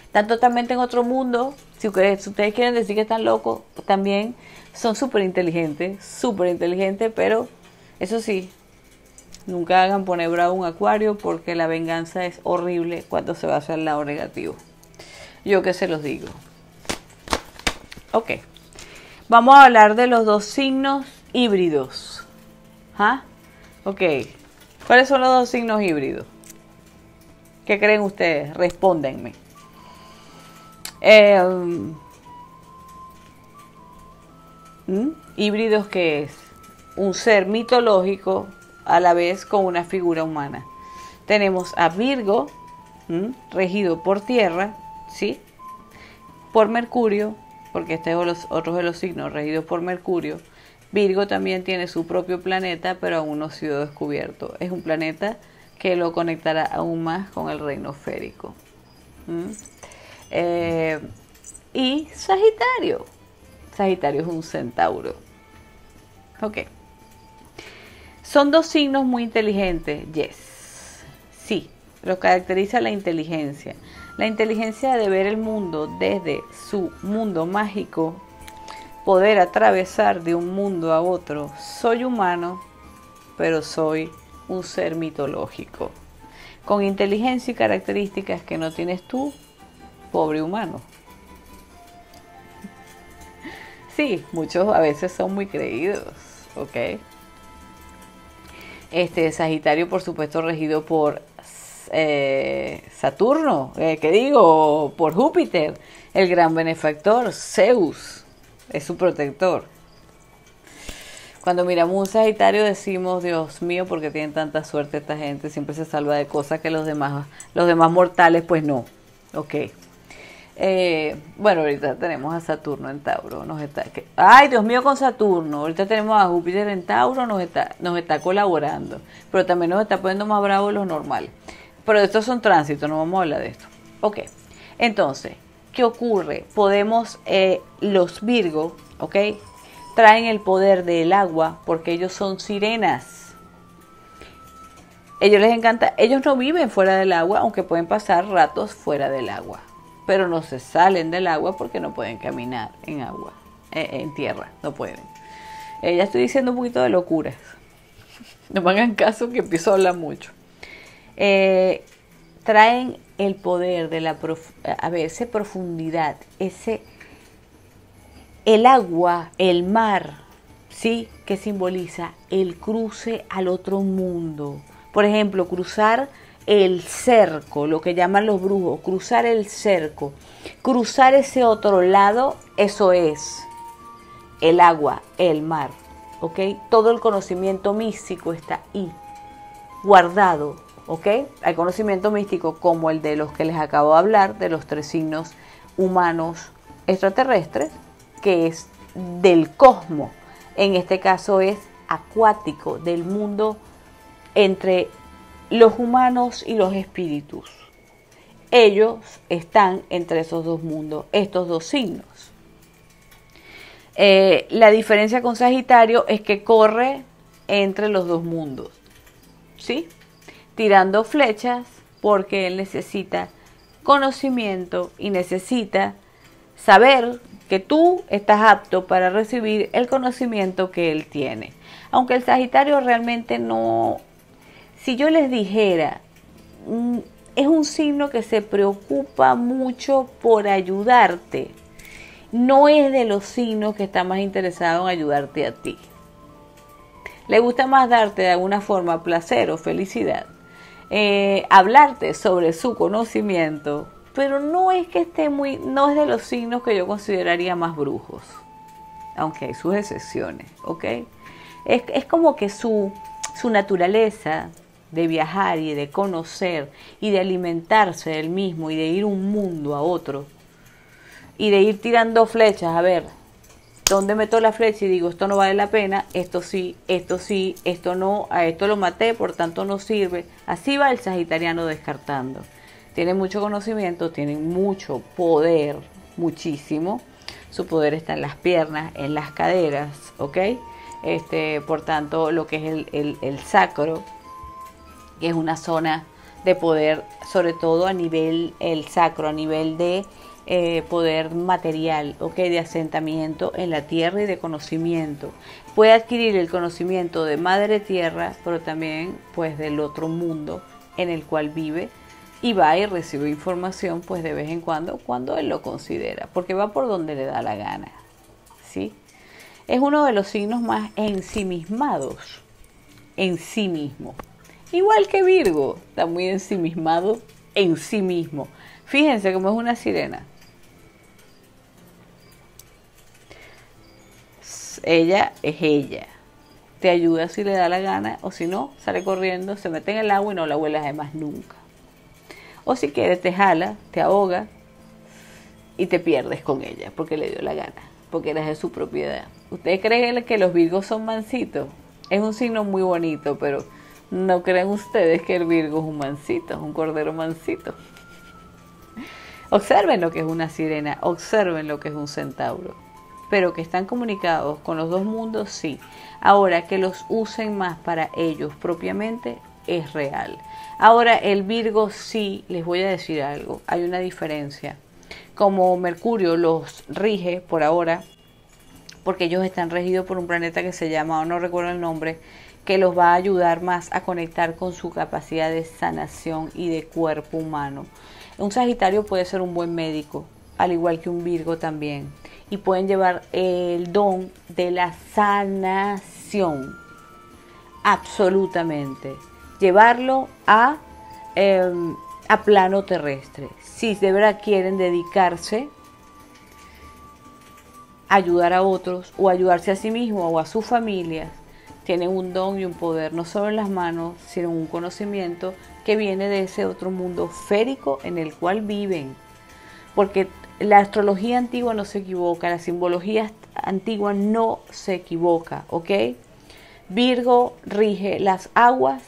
Están totalmente en otro mundo. Si ustedes quieren decir que están locos, también son súper inteligentes, pero eso sí, nunca hagan poner bravo un acuario porque la venganza es horrible cuando se va hacia el lado negativo. Yo que se los digo. Ok, vamos a hablar de los dos signos híbridos. ¿Ah? Ok, ¿cuáles son los dos signos híbridos? ¿Qué creen ustedes? Respóndenme. Híbridos, ¿qué es? Un ser mitológico a la vez con una figura humana. Tenemos a Virgo, regido por tierra, ¿sí? Por Mercurio, porque este es los otros de los signos regidos por Mercurio. Virgo también tiene su propio planeta, pero aún no ha sido descubierto. Es un planeta que lo conectará aún más con el reino férico. Y Sagitario. Sagitario es un centauro. Ok. Son dos signos muy inteligentes. Yes. Sí, lo caracteriza la inteligencia. La inteligencia de ver el mundo desde su mundo mágico, poder atravesar de un mundo a otro. Soy humano, pero soy un ser mitológico, con inteligencia y características que no tienes tú, pobre humano. Sí, muchos a veces son muy creídos, ¿ok? Sagitario, por supuesto, regido por Saturno, ¿qué digo? Por Júpiter, el gran benefactor, Zeus, es su protector. Cuando miramos un Sagitario decimos, Dios mío, porque tienen tanta suerte esta gente, siempre se salva de cosas que los demás mortales pues no. Ok. Bueno, ahorita tenemos a Saturno en Tauro. Ay, Dios mío, con Saturno. Ahorita tenemos a Júpiter en Tauro, nos está colaborando. Pero también nos está poniendo más bravos de lo normal. Pero estos son tránsitos, no vamos a hablar de esto. Ok, entonces, ¿qué ocurre? Los Virgo, ok, traen el poder del agua porque ellos son sirenas. Ellos les encanta, ellos no viven fuera del agua, aunque pueden pasar ratos fuera del agua. Pero no se salen del agua porque no pueden caminar en agua, en tierra, no pueden. Ya estoy diciendo un poquito de locuras. No me hagan caso que empiezo a hablar mucho. Traen el poder de esa profundidad, el agua, el mar, ¿sí? Que simboliza el cruce al otro mundo. Por ejemplo, cruzar el cerco, lo que llaman los brujos, cruzar el cerco, cruzar ese otro lado, eso es el agua, el mar, ¿ok? Todo el conocimiento místico está ahí, guardado, ¿ok? Hay conocimiento místico como el de los que les acabo de hablar, de los 3 signos humanos extraterrestres, que es del cosmos, en este caso es acuático, del mundo entre los humanos y los espíritus. Ellos están entre esos dos mundos, estos 2 signos. La diferencia con Sagitario es que corre entre los 2 mundos, ¿sí? Tirando flechas porque él necesita conocimiento y necesita saber que tú estás apto para recibir el conocimiento que él tiene. Aunque el Sagitario realmente no... Si yo les dijera, es un signo que se preocupa mucho por ayudarte. No es de los signos que está más interesado en ayudarte a ti. Le gusta más darte de alguna forma placer o felicidad. Hablarte sobre su conocimiento, pero no es que no es de los signos que yo consideraría más brujos. Aunque hay sus excepciones, ¿ok? Es como que su naturaleza de viajar y de conocer y de alimentarse del mismo y de ir un mundo a otro y de ir tirando flechas, a ver, ¿dónde meto la flecha? Y digo, esto no vale la pena, esto sí, esto no, a esto lo maté, por tanto no sirve. Así va el sagitariano descartando. Tiene mucho conocimiento, tiene mucho poder, muchísimo. Su poder está en las piernas, en las caderas, ¿ok? Por tanto, lo que es el sacro, que es una zona de poder, sobre todo a nivel, el sacro, a nivel de poder material, ¿ok? De asentamiento en la tierra y de conocimiento. Puede adquirir el conocimiento de madre tierra, pero también pues del otro mundo en el cual vive, y va y recibe información pues de vez en cuando él lo considera, porque va por donde le da la gana, ¿sí? Es uno de los signos más ensimismados en sí mismo. Igual que Virgo, está muy ensimismado en sí mismo. Fíjense cómo es una sirena. Ella es ella. Te ayuda si le da la gana, o si no, sale corriendo, se mete en el agua y no la vuelas además nunca. O si quiere, te jala, te ahoga y te pierdes con ella porque le dio la gana, porque eres de su propiedad. ¿Ustedes creen que los Virgos son mansitos? Es un signo muy bonito, pero no creen ustedes que el Virgo es un mansito, es un cordero mansito. Observen lo que es una sirena, observen lo que es un centauro. Pero que están comunicados con los 2 mundos, sí. Ahora, que los usen más para ellos propiamente, es real. Ahora, el Virgo sí, les voy a decir algo, hay una diferencia. Como Mercurio los rige por ahora, porque ellos están regidos por un planeta que se llama, no recuerdo el nombre, que los va a ayudar más a conectar con su capacidad de sanación y de cuerpo humano. Un Sagitario puede ser un buen médico, al igual que un Virgo también, y pueden llevar el don de la sanación, absolutamente, llevarlo a plano terrestre. Si de verdad quieren dedicarse a ayudar a otros o ayudarse a sí mismos o a sus familias, tienen un don y un poder, no solo en las manos, sino un conocimiento que viene de ese otro mundo férico en el cual viven. Porque La astrología antigua no se equivoca, la simbología antigua no se equivoca, ¿ok? Virgo rige las aguas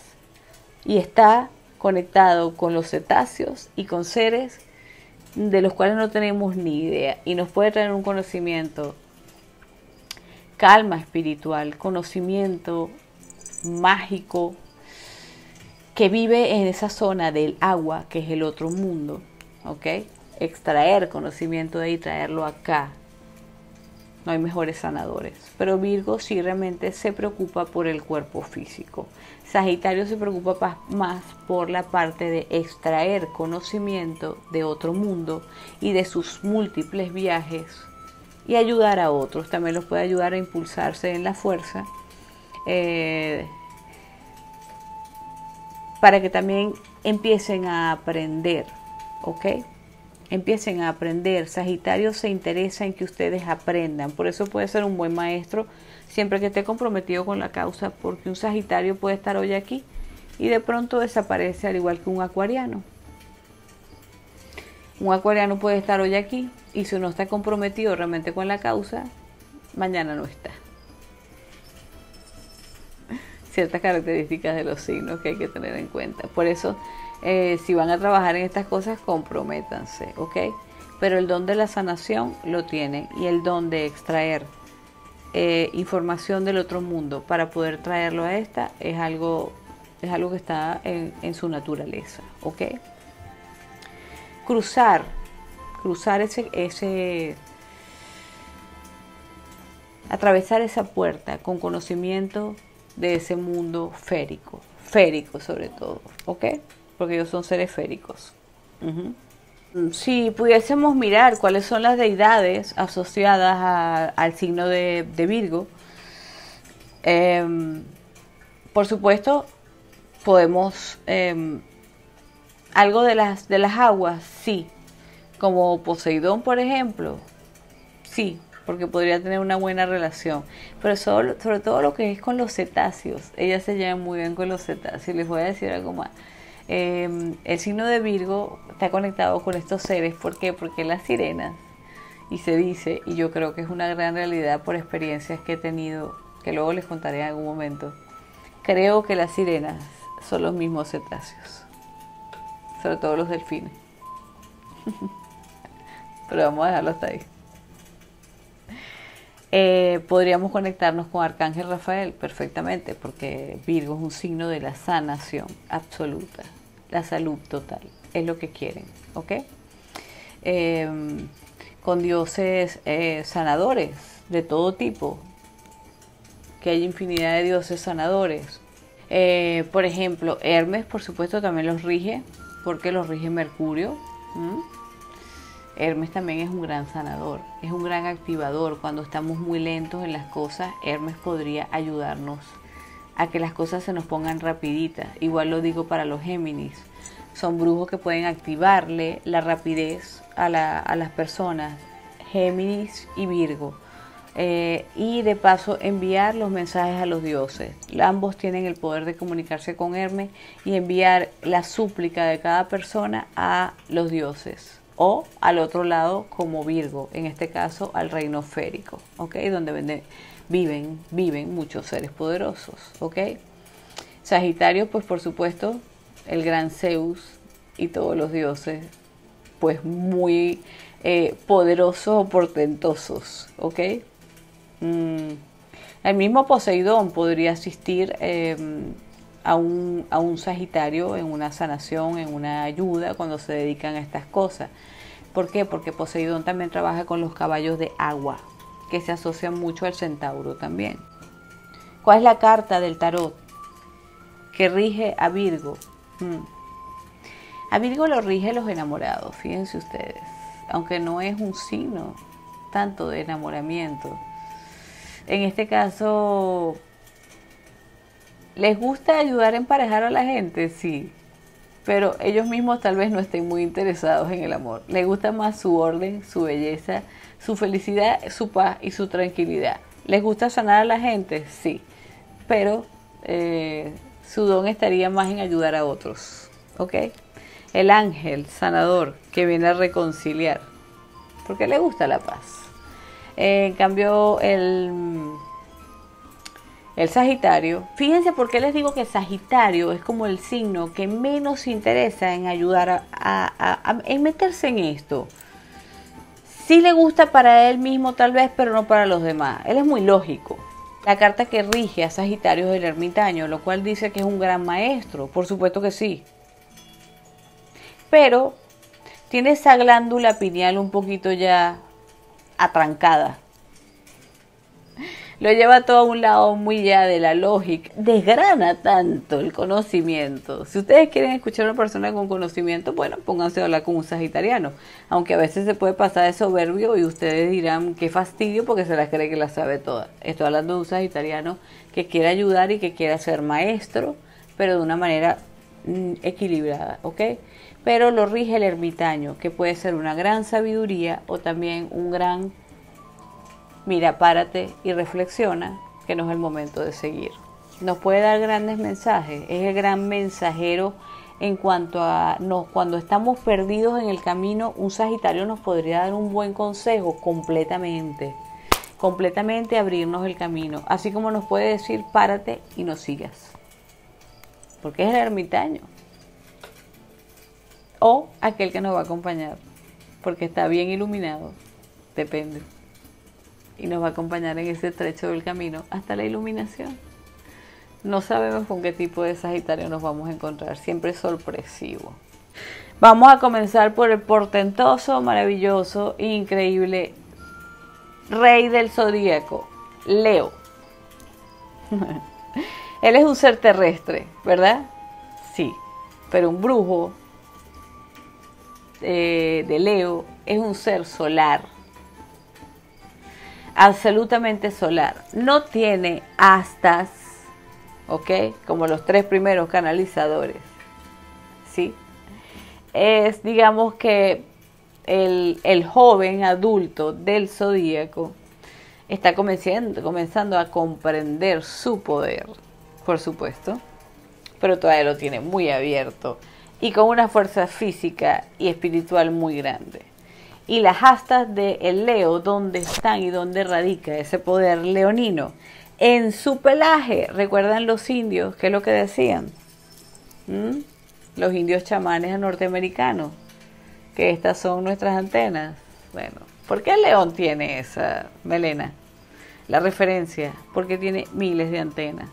y está conectado con los cetáceos y con seres de los cuales no tenemos ni idea, y nos puede traer un conocimiento, calma espiritual, conocimiento mágico, que vive en esa zona del agua, que es el otro mundo, ¿ok? Extraer conocimiento de ahí, traerlo acá. No hay mejores sanadores. Pero Virgo sí realmente se preocupa por el cuerpo físico. Sagitario se preocupa más por la parte de extraer conocimiento de otro mundo y de sus múltiples viajes y ayudar a otros. También los puede ayudar a impulsarse en la fuerza, para que también empiecen a aprender, ¿ok? Empiecen a aprender. Sagitario se interesa en que ustedes aprendan, por eso puede ser un buen maestro siempre que esté comprometido con la causa, porque un Sagitario puede estar hoy aquí y de pronto desaparece, al igual que un acuariano. Un acuariano puede estar hoy aquí y si no está comprometido realmente con la causa, mañana no está. Ciertas características de los signos que hay que tener en cuenta. Por eso, si van a trabajar en estas cosas, comprométanse, ¿ok? Pero el don de la sanación lo tienen, y el don de extraer información del otro mundo para poder traerlo a esta es algo que está en su naturaleza, ¿ok? Cruzar atravesar esa puerta con conocimiento de ese mundo férico sobre todo, ¿ok? Porque ellos son seres féricos. Si pudiésemos mirar cuáles son las deidades asociadas al signo de Virgo, por supuesto podemos, algo de las aguas, sí, como Poseidón, por ejemplo, sí, porque podría tener una buena relación, pero sobre todo lo que es con los cetáceos. Ella se lleva muy bien con los cetáceos. Les voy a decir algo más. El signo de Virgo está conectado con estos seres. ¿Por qué? Porque las sirenas, y se dice, y yo creo que es una gran realidad por experiencias que he tenido, que luego les contaré en algún momento, creo que las sirenas son los mismos cetáceos, sobre todo los delfines. Pero vamos a dejarlo hasta ahí. Podríamos conectarnos con Arcángel Rafael perfectamente, porque Virgo es un signo de la sanación absoluta, la salud total, es lo que quieren, ¿ok? Con dioses sanadores de todo tipo, que hay infinidad de dioses sanadores. Por ejemplo, Hermes, por supuesto, también los rige, porque los rige Mercurio. Hermes también es un gran sanador, es un gran activador. Cuando estamos muy lentos en las cosas, Hermes podría ayudarnos a que las cosas se nos pongan rapiditas. Igual lo digo para los Géminis. Son brujos que pueden activarle la rapidez a las personas, Géminis y Virgo. Y de paso enviar los mensajes a los dioses. Ambos tienen el poder de comunicarse con Hermes y enviar la súplica de cada persona a los dioses. O al otro lado como Virgo, en este caso al reino férico, ¿ok? Donde viven muchos seres poderosos, ¿ok? Sagitario, pues por supuesto, el gran Zeus y todos los dioses, pues muy poderosos o portentosos, ¿ok? El mismo Poseidón podría asistir a un Sagitario en una sanación, en una ayuda, cuando se dedican a estas cosas. ¿Por qué? Porque Poseidón también trabaja con los caballos de agua, que se asocian mucho al centauro también. ¿Cuál es la carta del tarot que rige a Virgo? A Virgo lo rige los enamorados, fíjense ustedes, aunque no es un signo tanto de enamoramiento. En este caso, ¿les gusta ayudar a emparejar a la gente? Sí, pero ellos mismos tal vez no estén muy interesados en el amor. Les gusta más su orden, su belleza, su felicidad, su paz y su tranquilidad. ¿Les gusta sanar a la gente? Sí, pero su don estaría más en ayudar a otros, ¿ok? El ángel sanador que viene a reconciliar. porque le gusta la paz. En cambio, el Sagitario, fíjense por qué les digo que Sagitario es como el signo que menos se interesa en ayudar en meterse en esto. Sí le gusta para él mismo tal vez, pero no para los demás. Él es muy lógico. La carta que rige a Sagitario es el ermitaño, lo cual dice que es un gran maestro. Por supuesto que sí. Pero tiene esa glándula pineal un poquito ya atrancada. Lo lleva todo a un lado muy ya de la lógica. Desgrana tanto el conocimiento. Si ustedes quieren escuchar a una persona con conocimiento, bueno, pónganse a hablar con un sagitariano. Aunque a veces se puede pasar de soberbio y ustedes dirán, qué fastidio, porque se las cree que la sabe toda. Estoy hablando de un sagitariano que quiere ayudar y que quiere ser maestro, pero de una manera equilibrada, ¿ok? Pero lo rige el ermitaño, que puede ser una gran sabiduría o también un gran... Mira, párate y reflexiona, que no es el momento de seguir. Nos puede dar grandes mensajes, es el gran mensajero en cuanto a cuando estamos perdidos en el camino. Un Sagitario nos podría dar un buen consejo completamente abrirnos el camino, así como nos puede decir párate y no sigas, porque es el ermitaño, o aquel que nos va a acompañar, porque está bien iluminado, depende. Y nos va a acompañar en ese trecho del camino hasta la iluminación. No sabemos con qué tipo de Sagitario nos vamos a encontrar. Siempre es sorpresivo. Vamos a comenzar por el portentoso, maravilloso, increíble rey del zodíaco, Leo. Él es un ser terrestre, ¿verdad? Sí, pero un brujo de Leo es un ser solar. Absolutamente solar. No tiene astas, ¿ok? Como los tres primeros canalizadores, ¿sí? Es, digamos que el joven adulto del zodíaco está comenzando a comprender su poder, por supuesto, pero todavía lo tiene muy abierto y con una fuerza física y espiritual muy grande. Y las astas del Leo, ¿dónde están y dónde radica ese poder leonino? En su pelaje. ¿Recuerdan los indios? ¿Qué es lo que decían? Los indios chamanes norteamericanos. Que estas son nuestras antenas. Bueno, ¿por qué el león tiene esa melena? La referencia, porque tiene miles de antenas.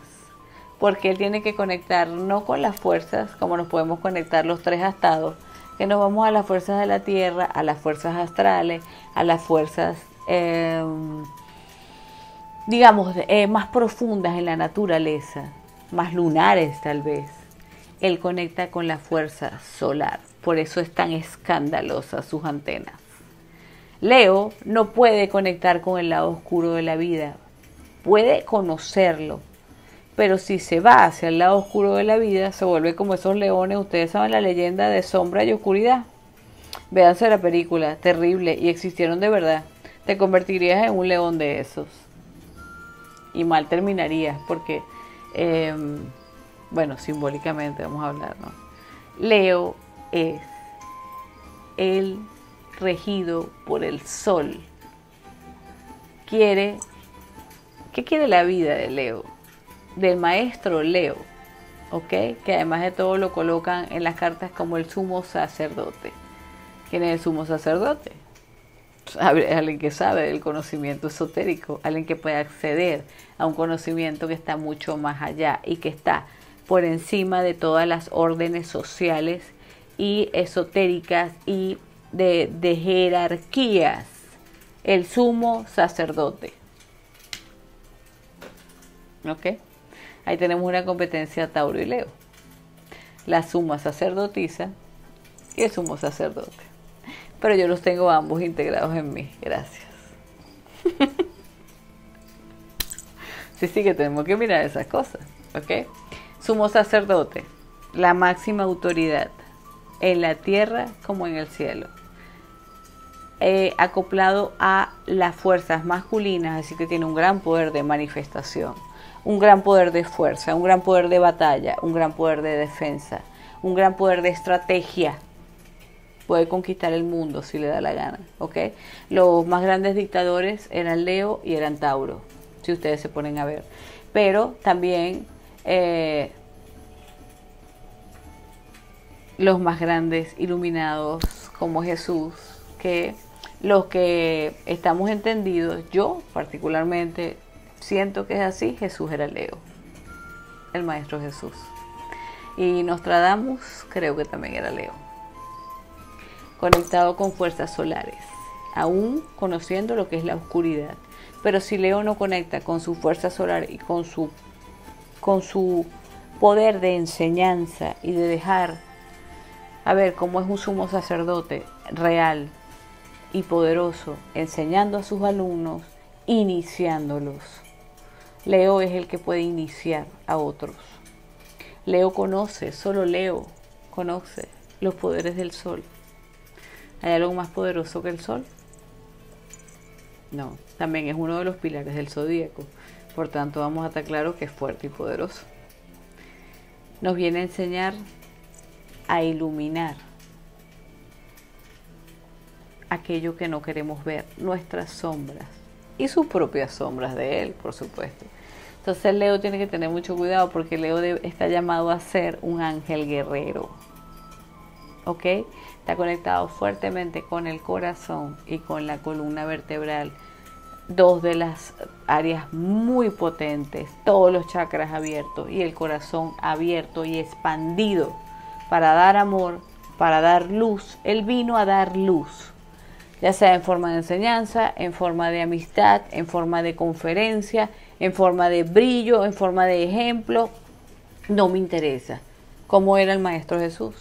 Porque él tiene que conectar no con las fuerzas, como nos podemos conectar los tres astados, que nos vamos a las fuerzas de la tierra, a las fuerzas astrales, a las fuerzas, digamos, más profundas en la naturaleza, más lunares tal vez. Él conecta con la fuerza solar, por eso es tan escandalosa sus antenas. Leo no puede conectar con el lado oscuro de la vida, puede conocerlo, pero si se va hacia el lado oscuro de la vida, se vuelve como esos leones. Ustedes saben la leyenda de sombra y oscuridad. Véanse la película, terrible, y existieron de verdad. Te convertirías en un león de esos. Y mal terminarías, porque, bueno, simbólicamente vamos a hablar, ¿no? Leo es el regido por el sol. ¿Qué quiere la vida de Leo? Del maestro Leo, ¿ok? Que además de todo lo colocan en las cartas como el sumo sacerdote. ¿Quién es el sumo sacerdote? Alguien que sabe del conocimiento esotérico, alguien que puede acceder a un conocimiento que está mucho más allá y que está por encima de todas las órdenes sociales y esotéricas y de jerarquías. El sumo sacerdote. ¿Ok? Ahí tenemos una competencia Tauro y Leo. La suma sacerdotisa y el sumo sacerdote. Pero yo los tengo ambos integrados en mí. Gracias. Sí, que tenemos que mirar esas cosas. ¿Ok? Sumo sacerdote. La máxima autoridad. En la tierra como en el cielo. Acoplado a las fuerzas masculinas. Así que tiene un gran poder de manifestación. Un gran poder de fuerza, un gran poder de batalla, un gran poder de defensa, un gran poder de estrategia. puede conquistar el mundo si le da la gana, ¿ok? Los más grandes dictadores eran Leo y eran Tauro, si ustedes se ponen a ver. Pero también los más grandes iluminados como Jesús, que los que estamos entendidos, yo particularmente siento que es así, Jesús era Leo, el maestro Jesús. Y Nostradamus creo que también era Leo, conectado con fuerzas solares, aún conociendo lo que es la oscuridad. Pero si Leo no conecta con su fuerza solar y con su poder de enseñanza y de dejar a ver cómo es un sumo sacerdote real y poderoso, enseñando a sus alumnos, iniciándolos. Leo es el que puede iniciar a otros. Leo conoce, solo Leo conoce los poderes del sol. ¿Hay algo más poderoso que el sol? No, también es uno de los pilares del zodíaco. Por tanto, vamos a estar claros que es fuerte y poderoso. Nos viene a enseñar a iluminar aquello que no queremos ver, nuestras sombras y sus propias sombras de él, por supuesto. Entonces Leo tiene que tener mucho cuidado porque Leo está llamado a ser un ángel guerrero, ¿ok? Está conectado fuertemente con el corazón y con la columna vertebral, dos de las áreas muy potentes, todos los chakras abiertos y el corazón abierto y expandido para dar amor, para dar luz. Él vino a dar luz, ya sea en forma de enseñanza, en forma de amistad, en forma de conferencia, en forma de brillo, en forma de ejemplo. No me interesa. ¿Cómo era el Maestro Jesús?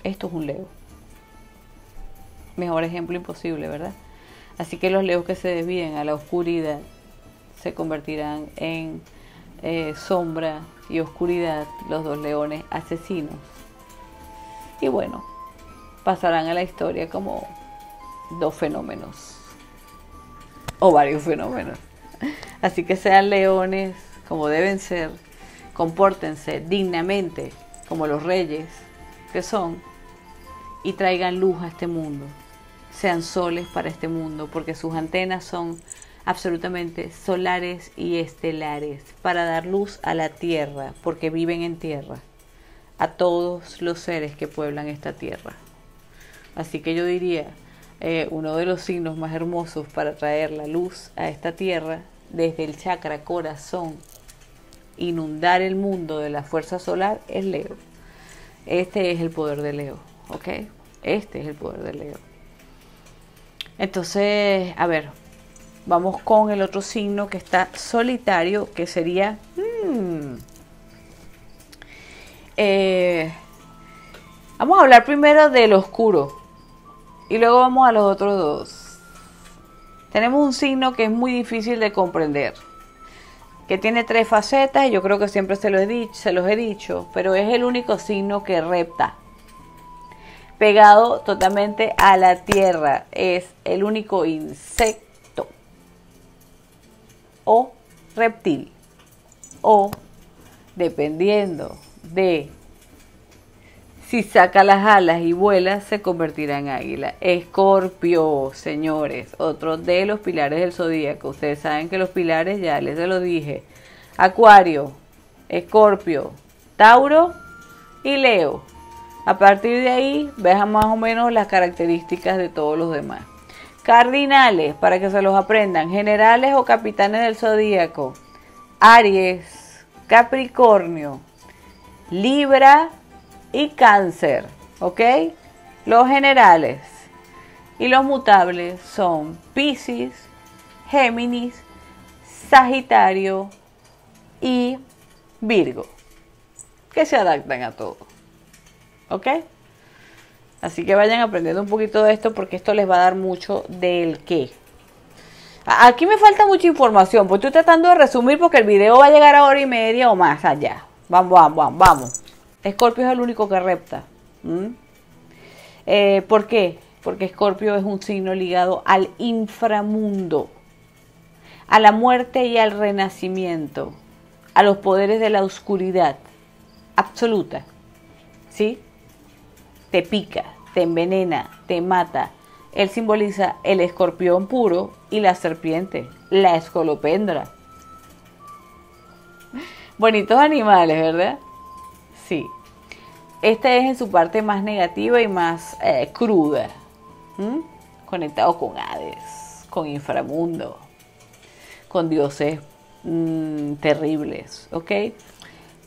Esto es un Leo. Mejor ejemplo imposible, ¿verdad? Así que los Leos que se desvíen a la oscuridad se convertirán en sombra y oscuridad, los dos leones asesinos. Y bueno, pasarán a la historia como dos fenómenos o varios fenómenos. Así que sean leones como deben ser, compórtense dignamente como los reyes que son y traigan luz a este mundo. Sean soles para este mundo porque sus antenas son absolutamente solares y estelares para dar luz a la tierra, porque viven en tierra, a todos los seres que pueblan esta tierra. Así que yo diría, uno de los signos más hermosos para traer la luz a esta tierra, desde el chakra corazón, inundar el mundo de la fuerza solar, es Leo. Este es el poder de Leo, ¿ok? Este es el poder de Leo. Entonces, a ver, vamos con el otro signo que está solitario, que sería... vamos a hablar primero del oscuro y luego vamos a los otros dos. Tenemos un signo que es muy difícil de comprender, que tiene 3 facetas y yo creo que siempre se los he dicho, pero es el único signo que repta, pegado totalmente a la tierra. Es el único insecto o reptil, o dependiendo de si saca las alas y vuela, se convertirá en águila. Escorpio, señores, otro de los pilares del zodíaco. Ustedes saben que los pilares, ya les lo dije: Acuario, Escorpio, Tauro y Leo. A partir de ahí, vean más o menos las características de todos los demás. Cardinales, para que se los aprendan: generales o capitanes del zodíaco: Aries, Capricornio, Libra y Cáncer, ¿ok? Los generales. Y los mutables son Piscis, Géminis, Sagitario y Virgo, que se adaptan a todo, ¿ok? Así que vayan aprendiendo un poquito de esto porque esto les va a dar mucho del qué. Aquí me falta mucha información, pues estoy tratando de resumir porque el video va a llegar a 1:30 o más allá. Vamos. Escorpio es el único que repta. ¿Por qué? Porque Escorpio es un signo ligado al inframundo, a la muerte y al renacimiento, a los poderes de la oscuridad absoluta, ¿sí? Te pica, te envenena, te mata. Él simboliza el escorpión puro y la serpiente, la escolopendra. Bonitos animales, ¿verdad? Sí. Este es en su parte más negativa y más cruda. Conectado con Hades, con inframundo, con dioses terribles, ¿ok?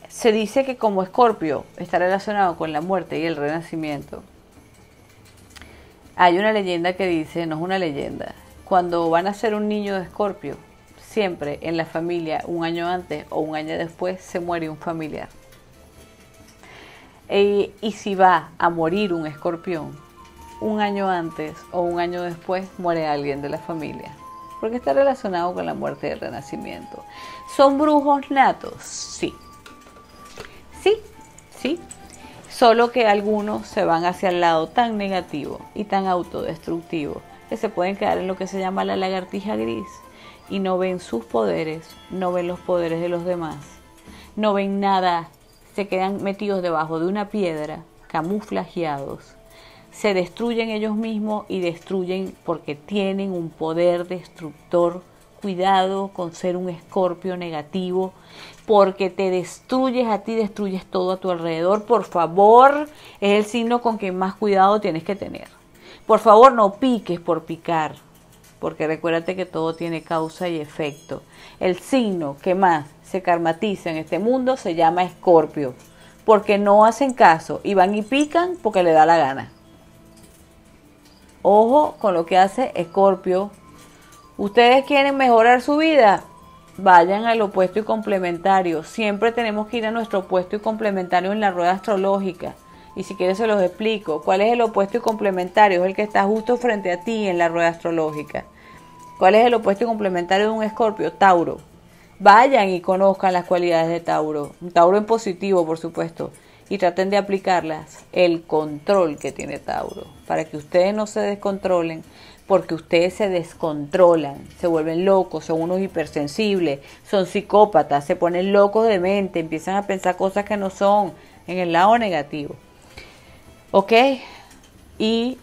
Se dice que como Escorpio está relacionado con la muerte y el renacimiento. Hay una leyenda que dice, no es una leyenda, cuando van a ser un niño de Escorpio, siempre en la familia, un año antes o un año después, se muere un familiar. Y si va a morir un escorpión, un año antes o un año después, muere alguien de la familia. Porque está relacionado con la muerte y el renacimiento. ¿Son brujos natos? Sí. Sí, sí. Solo que algunos se van hacia el lado tan negativo y tan autodestructivo que se pueden quedar en lo que se llama la lagartija gris y no ven sus poderes, no ven los poderes de los demás, no ven nada, se quedan metidos debajo de una piedra, camuflajeados, se destruyen ellos mismos y destruyen porque tienen un poder destructor. Cuidado con ser un escorpio negativo, porque te destruyes a ti, destruyes todo a tu alrededor. Por favor, es el signo con que más cuidado tienes que tener. Por favor, no piques por picar, porque recuérdate que todo tiene causa y efecto. El signo que más se karmatiza en este mundo se llama Escorpio, porque no hacen caso y van y pican porque le da la gana. Ojo con lo que hace Escorpio. ¿Ustedes quieren mejorar su vida? Vayan al opuesto y complementario. Siempre tenemos que ir a nuestro opuesto y complementario en la rueda astrológica. Y si quieres se los explico. ¿Cuál es el opuesto y complementario? Es el que está justo frente a ti en la rueda astrológica. ¿Cuál es el opuesto y complementario de un Escorpio? Tauro. Vayan y conozcan las cualidades de Tauro. Un Tauro en positivo, por supuesto. Y traten de aplicarlas. El control que tiene Tauro. Para que ustedes no se descontrolen. Porque ustedes se descontrolan, se vuelven locos, son unos hipersensibles, son psicópatas, se ponen locos de mente, empiezan a pensar cosas que no son, en el lado negativo. ¿Ok? Y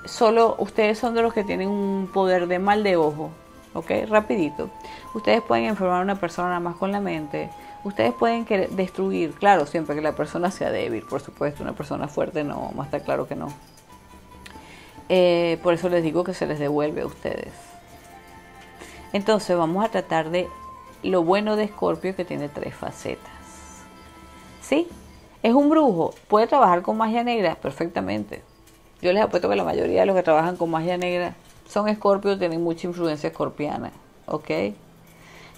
solo ustedes son de los que tienen un poder de mal de ojo. ¿Ok? Rapidito. Ustedes pueden enfermar a una persona nada más con la mente. Ustedes pueden destruir, claro, siempre que la persona sea débil, por supuesto. Una persona fuerte no, más está claro que no. Por eso les digo que se les devuelve a ustedes. Entonces vamos a tratar de lo bueno de Escorpio, que tiene 3 facetas. ¿Sí? ¿Es un brujo? ¿Puede trabajar con magia negra? Perfectamente. Yo les apuesto que la mayoría de los que trabajan con magia negra son Escorpios, tienen mucha influencia escorpiana. ¿Ok?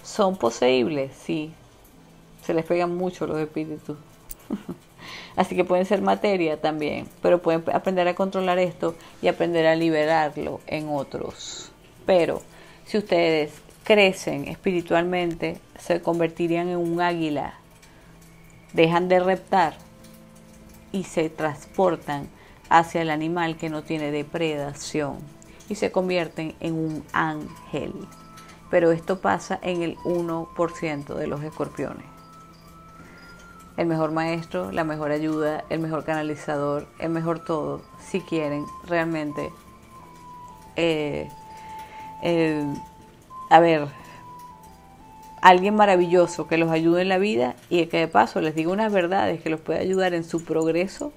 ¿Son poseíbles? Sí. Se les pegan mucho los espíritus. Así que pueden ser materia también, pero pueden aprender a controlar esto y aprender a liberarlo en otros. Pero si ustedes crecen espiritualmente, se convertirían en un águila, dejan de reptar y se transportan hacia el animal que no tiene depredación y se convierten en un ángel. Pero esto pasa en el 1% de los escorpiones. El mejor maestro, la mejor ayuda, el mejor canalizador, el mejor todo, si quieren realmente, alguien maravilloso que los ayude en la vida y que de paso les diga unas verdades que los puede ayudar en su progreso,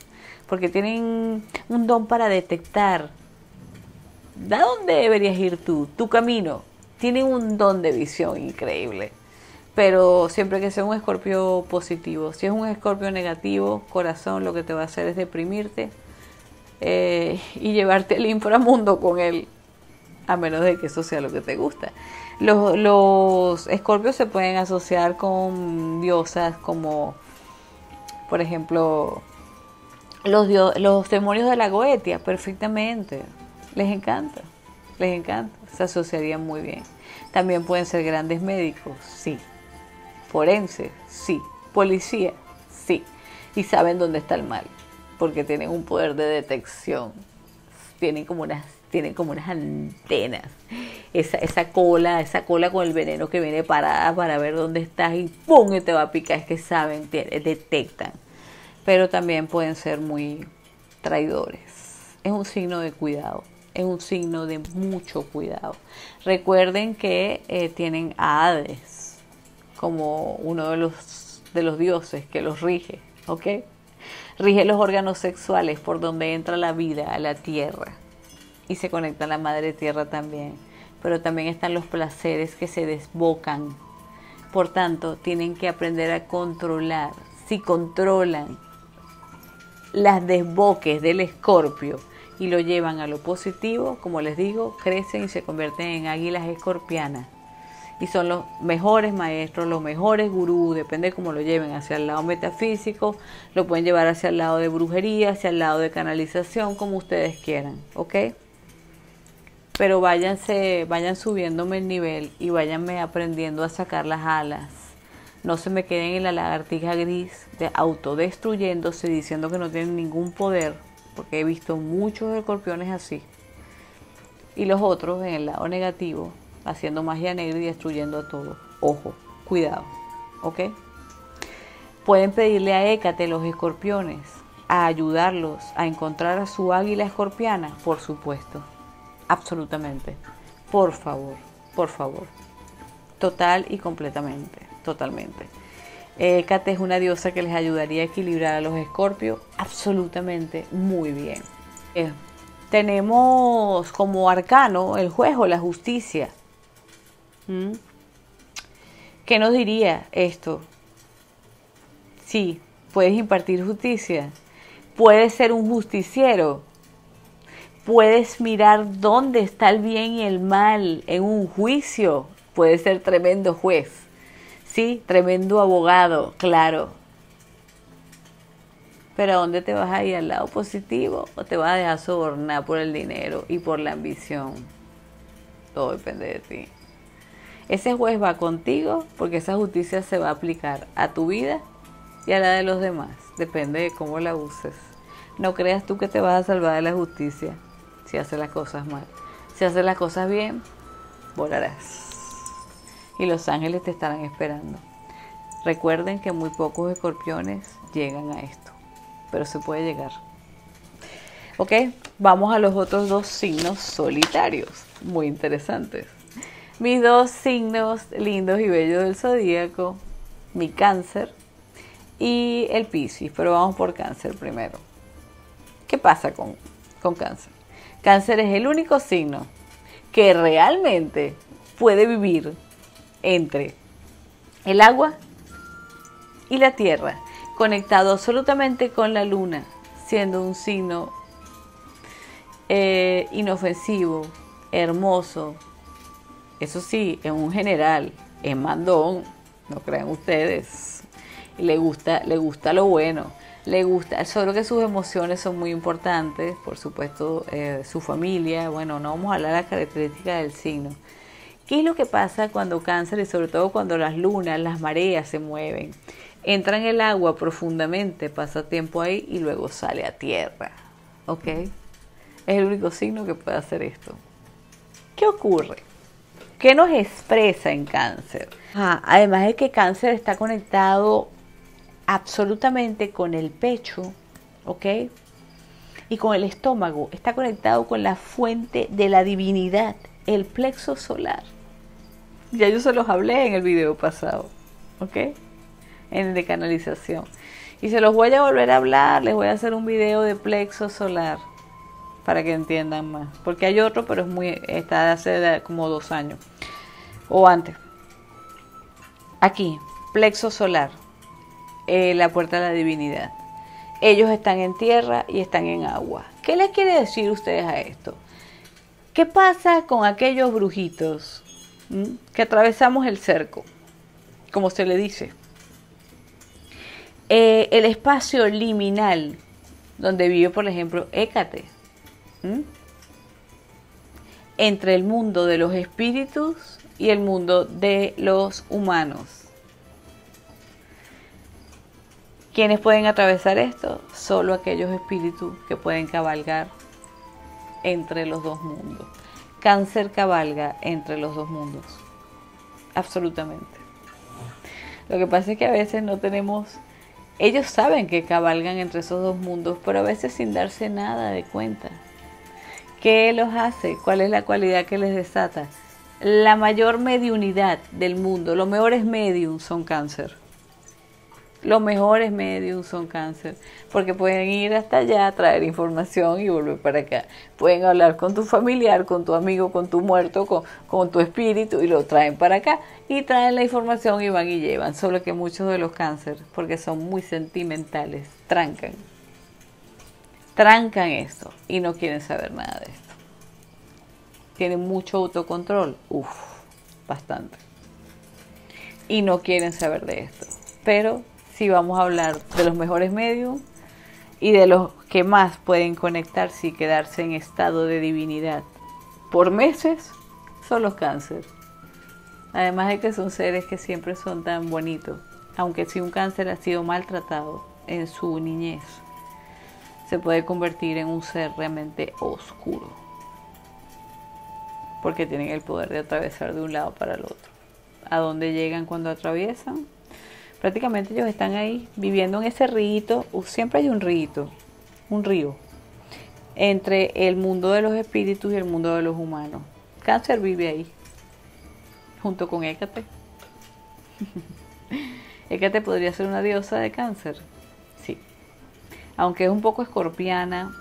porque tienen un don para detectar ¿de dónde deberías ir tú? Tu camino. Tienen un don de visión increíble. Pero siempre que sea un Escorpio positivo. Si es un Escorpio negativo, corazón, lo que te va a hacer es deprimirte y llevarte al inframundo con él, a menos de que eso sea lo que te gusta. Los Escorpios se pueden asociar con diosas como, por ejemplo, los demonios de la Goetia, perfectamente. Les encanta, se asociarían muy bien. También pueden ser grandes médicos, sí. Forense, sí. Policía, sí. Y saben dónde está el mal, porque tienen un poder de detección. Tienen como unas antenas. Esa cola con el veneno que viene parada para ver dónde estás y ¡pum! Y te va a picar. Es que saben, detectan. pero también pueden ser muy traidores. Es un signo de cuidado, es un signo de mucho cuidado. Recuerden que tienen a Hades como uno de los dioses que los rige, ¿ok? Rige los órganos sexuales por donde entra la vida a la tierra y se conecta a la madre tierra también. Pero también están los placeres que se desbocan. Por tanto, tienen que aprender a controlar. Si controlan las desboques del Escorpio y lo llevan a lo positivo, como les digo, crecen y se convierten en águilas escorpianas. Y son los mejores maestros, los mejores gurús, depende de cómo lo lleven, hacia el lado metafísico, lo pueden llevar hacia el lado de brujería, hacia el lado de canalización, como ustedes quieran, ¿ok? Pero vayan subiéndome el nivel y váyanme aprendiendo a sacar las alas. No se me queden en la lagartija gris, autodestruyéndose, diciendo que no tienen ningún poder, porque he visto muchos escorpiones así. Y los otros en el lado negativo, haciendo magia negra y destruyendo a todos. Ojo, cuidado, ¿ok? Pueden pedirle a Hécate, los escorpiones, a ayudarlos a encontrar a su águila escorpiana, por supuesto. Absolutamente. Por favor, por favor. Total y completamente, totalmente. Hécate es una diosa que les ayudaría a equilibrar a los escorpios absolutamente muy bien. Tenemos como arcano el juez o la justicia. ¿Qué nos diría esto? Sí, puedes impartir justicia. Puedes ser un justiciero. Puedes mirar dónde está el bien y el mal en un juicio. Puedes ser tremendo juez. Sí, tremendo abogado, claro. Pero ¿a dónde te vas a ir? ¿Al lado positivo o te vas a dejar sobornar por el dinero y por la ambición? Todo depende de ti. Ese juez va contigo porque esa justicia se va a aplicar a tu vida y a la de los demás. Depende de cómo la uses. No creas tú que te vas a salvar de la justicia si haces las cosas mal. Si haces las cosas bien, volarás. Y los ángeles te estarán esperando. Recuerden que muy pocos escorpiones llegan a esto, pero se puede llegar. Ok, vamos a los otros dos signos solitarios, muy interesantes. Mis dos signos lindos y bellos del zodíaco, mi Cáncer y el Piscis, pero vamos por Cáncer primero. ¿Qué pasa con Cáncer? Cáncer es el único signo que realmente puede vivir entre el agua y la tierra, conectado absolutamente con la luna, siendo un signo inofensivo, hermoso. Eso sí, en un general, es mandón, no crean ustedes. Le gusta lo bueno, le gusta, solo que sus emociones son muy importantes, por supuesto, su familia. Bueno, no vamos a hablar de las características del signo. ¿Qué es lo que pasa cuando Cáncer y sobre todo cuando las lunas, las mareas se mueven? Entra en el agua profundamente, pasa tiempo ahí y luego sale a tierra, ¿ok? Es el único signo que puede hacer esto. ¿Qué ocurre? ¿Qué nos expresa en Cáncer? Además de que Cáncer está conectado absolutamente con el pecho, ¿ok? Y con el estómago, está conectado con la fuente de la divinidad, el plexo solar. Ya yo se los hablé en el video pasado, ¿ok? En el de canalización. Y se los voy a volver a hablar, les voy a hacer un video de plexo solar para que entiendan más. Porque hay otro, pero está de hace como 2 años o antes. Aquí, plexo solar, la puerta de la divinidad. Ellos están en tierra y están en agua. ¿Qué les quiere decir ustedes a esto? ¿Qué pasa con aquellos brujitos que atravesamos el cerco, como se le dice? El espacio liminal donde vive, por ejemplo, Hécate, entre el mundo de los espíritus y el mundo de los humanos. ¿Quiénes pueden atravesar esto? Solo aquellos espíritus que pueden cabalgar entre los dos mundos. Cáncer cabalga entre los dos mundos, absolutamente. Lo que pasa es que a veces no tenemos Ellos saben que cabalgan entre esos dos mundos, pero a veces sin darse nada de cuenta. ¿Qué los hace? ¿Cuál es la cualidad que les desata? La mayor mediunidad del mundo, los mejores mediums son Cáncer. Los mejores mediums son Cáncer, porque pueden ir hasta allá, traer información y volver para acá. Pueden hablar con tu familiar, con tu amigo, con tu muerto, con tu espíritu y lo traen para acá y traen la información y van y llevan. Solo que muchos de los Cáncer, porque son muy sentimentales, trancan esto y no quieren saber nada de esto. Tienen mucho autocontrol, bastante. Y no quieren saber de esto. Pero sí vamos a hablar de los mejores medios y de los que más pueden conectarse y quedarse en estado de divinidad por meses, son los Cáncer. Además de que son seres que siempre son tan bonitos, aunque si un Cáncer ha sido maltratado en su niñez, se puede convertir en un ser realmente oscuro, porque tienen el poder de atravesar de un lado para el otro. ¿A dónde llegan cuando atraviesan? Prácticamente ellos están ahí viviendo en ese río. Siempre hay un río entre el mundo de los espíritus y el mundo de los humanos. Cáncer vive ahí junto con Hécate. Hécate podría ser una diosa de Cáncer, sí, aunque es un poco escorpiana,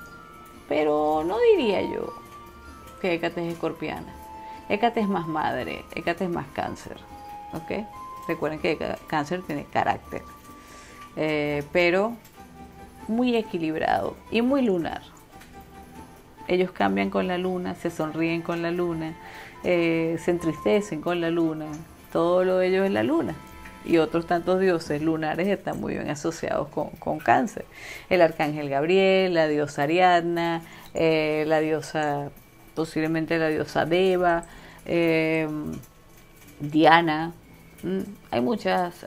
pero no diría yo que Hécate es escorpiana. Hécate es más madre, Hécate es más Cáncer, ¿ok? Recuerden que Cáncer tiene carácter, pero muy equilibrado y muy lunar. Ellos cambian con la luna, se sonríen con la luna, se entristecen con la luna. Todo lo de ellos es la luna. Y otros tantos dioses lunares están muy bien asociados con Cáncer. El arcángel Gabriel, la diosa Ariadna, posiblemente la diosa Deva, Diana. Hay muchas,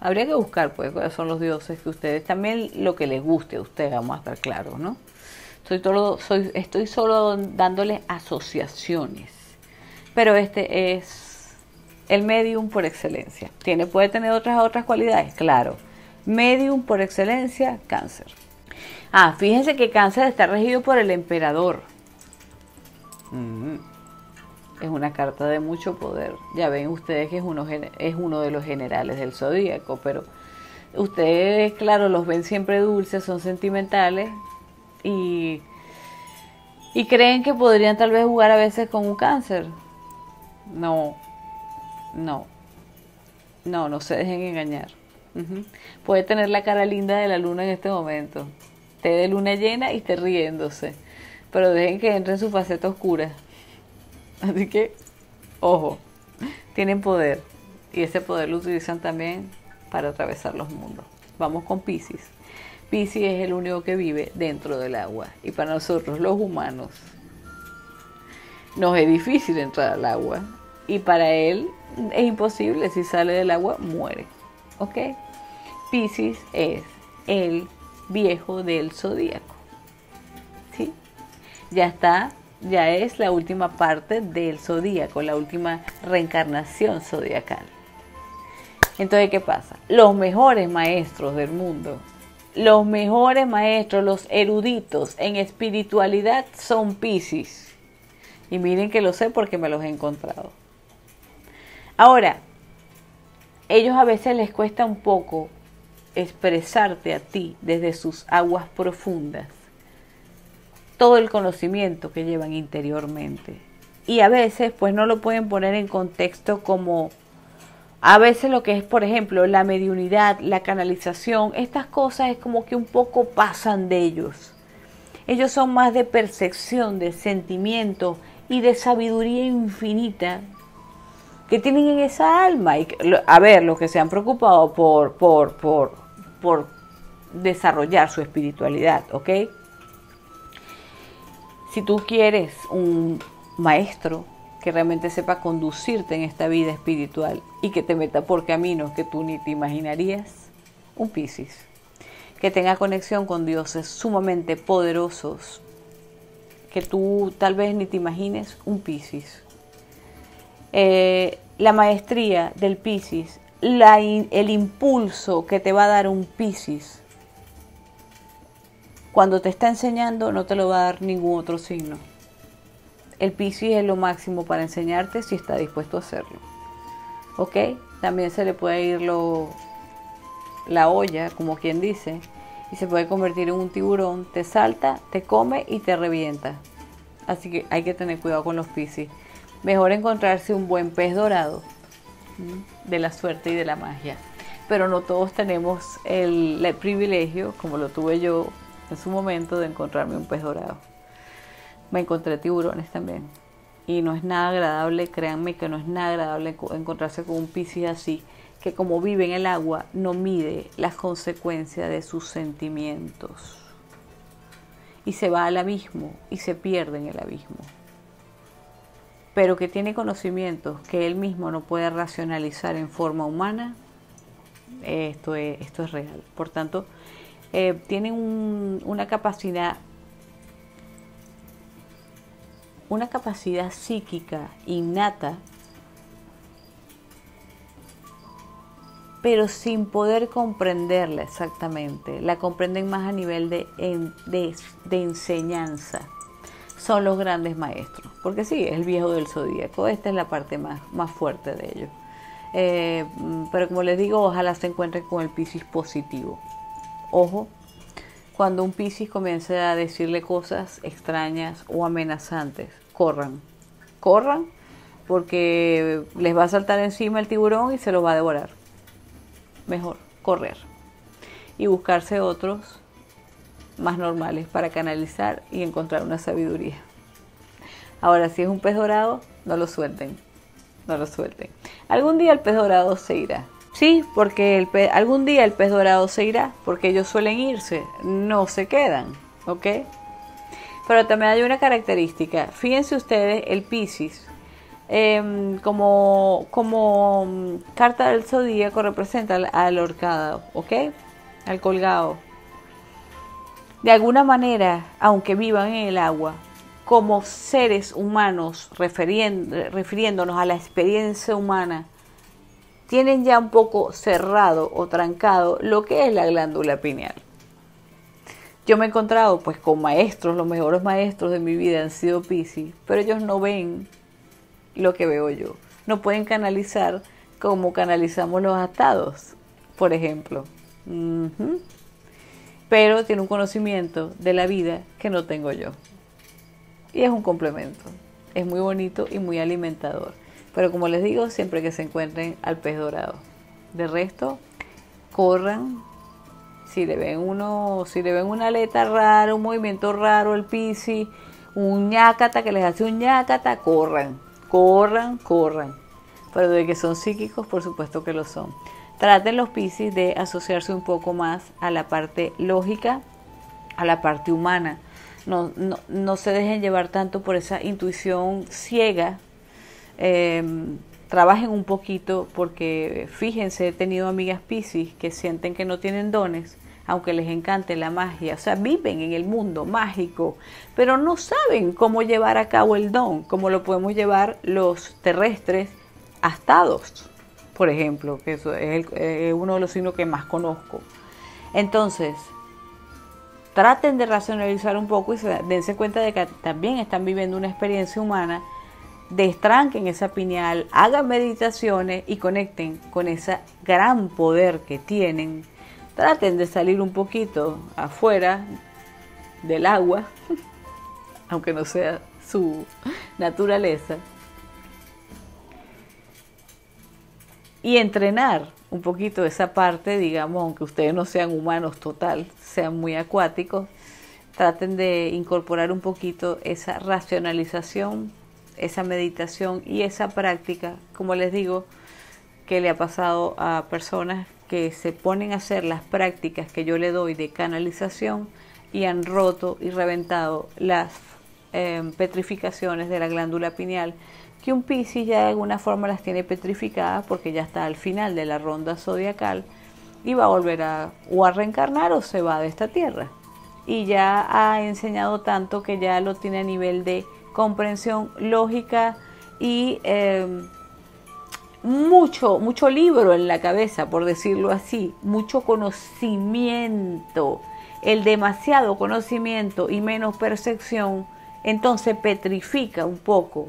habría que buscar pues cuáles son los dioses que ustedes, también lo que les guste a ustedes, vamos a estar claros, ¿no? Estoy solo dándoles asociaciones, pero este es el medium por excelencia. Puede tener otras cualidades, claro. Medium por excelencia, Cáncer. Fíjense que Cáncer está regido por el emperador. Es una carta de mucho poder. Ya ven ustedes que es uno de los generales del zodíaco, pero ustedes, claro, los ven siempre dulces, son sentimentales y creen que podrían tal vez jugar a veces con un Cáncer. No se dejen engañar. Puede tener la cara linda de la luna en este momento, té de luna llena y esté riéndose, pero dejen que entre en su faceta oscura. Así que, ojo, tienen poder y ese poder lo utilizan también para atravesar los mundos. Vamos con Piscis. Piscis es el único que vive dentro del agua y para nosotros los humanos nos es difícil entrar al agua y para él es imposible. Si sale del agua muere, ¿ok? Piscis es el viejo del zodíaco, ¿sí? Ya es la última parte del zodíaco, la última reencarnación zodiacal. Entonces, ¿qué pasa? Los mejores maestros del mundo, los mejores maestros, los eruditos en espiritualidad son Piscis. Y miren que lo sé porque me los he encontrado. Ahora, ellos a veces les cuesta un poco expresarte a ti desde sus aguas profundas todo el conocimiento que llevan interiormente. Y a veces pues no lo pueden poner en contexto como a veces lo que es, por ejemplo, la mediunidad, la canalización, estas cosas es como que un poco pasan de ellos. Ellos son más de percepción, de sentimiento y de sabiduría infinita que tienen en esa alma. Y a ver, los que se han preocupado por desarrollar su espiritualidad, ¿ok? Si tú quieres un maestro que realmente sepa conducirte en esta vida espiritual y que te meta por caminos que tú ni te imaginarías, un Piscis, que tenga conexión con dioses sumamente poderosos que tú tal vez ni te imagines, un Piscis. La maestría del Piscis el impulso que te va a dar un Piscis cuando te está enseñando no te lo va a dar ningún otro signo. El Piscis es lo máximo para enseñarte si está dispuesto a hacerlo. ¿Ok? También se le puede ir la olla, como quien dice, y se puede convertir en un tiburón, te salta, te come y te revienta. Así que hay que tener cuidado con los Piscis. Mejor encontrarse un buen pez dorado, de la suerte y de la magia. Pero no todos tenemos el privilegio, como lo tuve yo en su momento, de encontrarme un pez dorado. Me encontré tiburones también. Y no es nada agradable, créanme que no es nada agradable encontrarse con un Piscis así, que como vive en el agua, no mide las consecuencias de sus sentimientos. Y se va al abismo y se pierde en el abismo. Pero que tiene conocimientos que él mismo no puede racionalizar en forma humana, esto es real. Por tanto, tienen una capacidad psíquica innata, pero sin poder comprenderla exactamente. La comprenden más a nivel de enseñanza. Son los grandes maestros, porque sí, es el viejo del zodíaco. Esta es la parte más fuerte de ellos. Pero como les digo, ojalá se encuentren con el Piscis positivo. Ojo, cuando un Piscis comience a decirle cosas extrañas o amenazantes, corran, porque les va a saltar encima el tiburón y se los va a devorar. Mejor correr y buscarse otros más normales para canalizar y encontrar una sabiduría. Ahora, si es un pez dorado, no lo suelten. Algún día el pez dorado se irá. Sí, porque algún día el pez dorado se irá, porque ellos suelen irse, no se quedan, ¿ok? Pero también hay una característica. Fíjense ustedes, el Piscis, como carta del zodíaco, representa al ahorcado, ¿ok? Al colgado. De alguna manera, aunque vivan en el agua, como seres humanos, refiriéndonos a la experiencia humana, tienen ya un poco cerrado o trancado lo que es la glándula pineal. Yo me he encontrado pues con maestros, los mejores maestros de mi vida han sido Piscis, pero ellos no ven lo que veo yo. No pueden canalizar como canalizamos los atados, por ejemplo. Pero tiene un conocimiento de la vida que no tengo yo. Y es un complemento. Es muy bonito y muy alimentador. Pero como les digo, siempre que se encuentren al pez dorado. De resto, corran. Si le ven una aleta rara, un movimiento raro, el Piscis, un ñácata que les hace un ñácata, corran. Pero de que son psíquicos, por supuesto que lo son. Traten los Piscis de asociarse un poco más a la parte lógica, a la parte humana. No se dejen llevar tanto por esa intuición ciega. Trabajen un poquito porque, fíjense, he tenido amigas Piscis que sienten que no tienen dones, aunque les encante la magia. O sea, viven en el mundo mágico, pero no saben cómo llevar a cabo el don, como lo podemos llevar los terrestres astados, por ejemplo, que eso es uno de los signos que más conozco. Entonces, traten de racionalizar un poco y dense cuenta de que también están viviendo una experiencia humana. Destranquen esa pineal, hagan meditaciones y conecten con ese gran poder que tienen. Traten de salir un poquito afuera del agua, aunque no sea su naturaleza, y entrenar un poquito esa parte, digamos, aunque ustedes no sean humanos total, sean muy acuáticos, traten de incorporar un poquito esa racionalización, esa meditación y esa práctica, como les digo, que le ha pasado a personas que se ponen a hacer las prácticas que yo le doy de canalización y han roto y reventado las petrificaciones de la glándula pineal, que un Piscis ya de alguna forma las tiene petrificadas porque ya está al final de la ronda zodiacal y va a volver a reencarnar o se va de esta tierra. Y ya ha enseñado tanto que ya lo tiene a nivel de comprensión lógica y mucho libro en la cabeza, por decirlo así, mucho conocimiento, el demasiado conocimiento y menos percepción, entonces petrifica un poco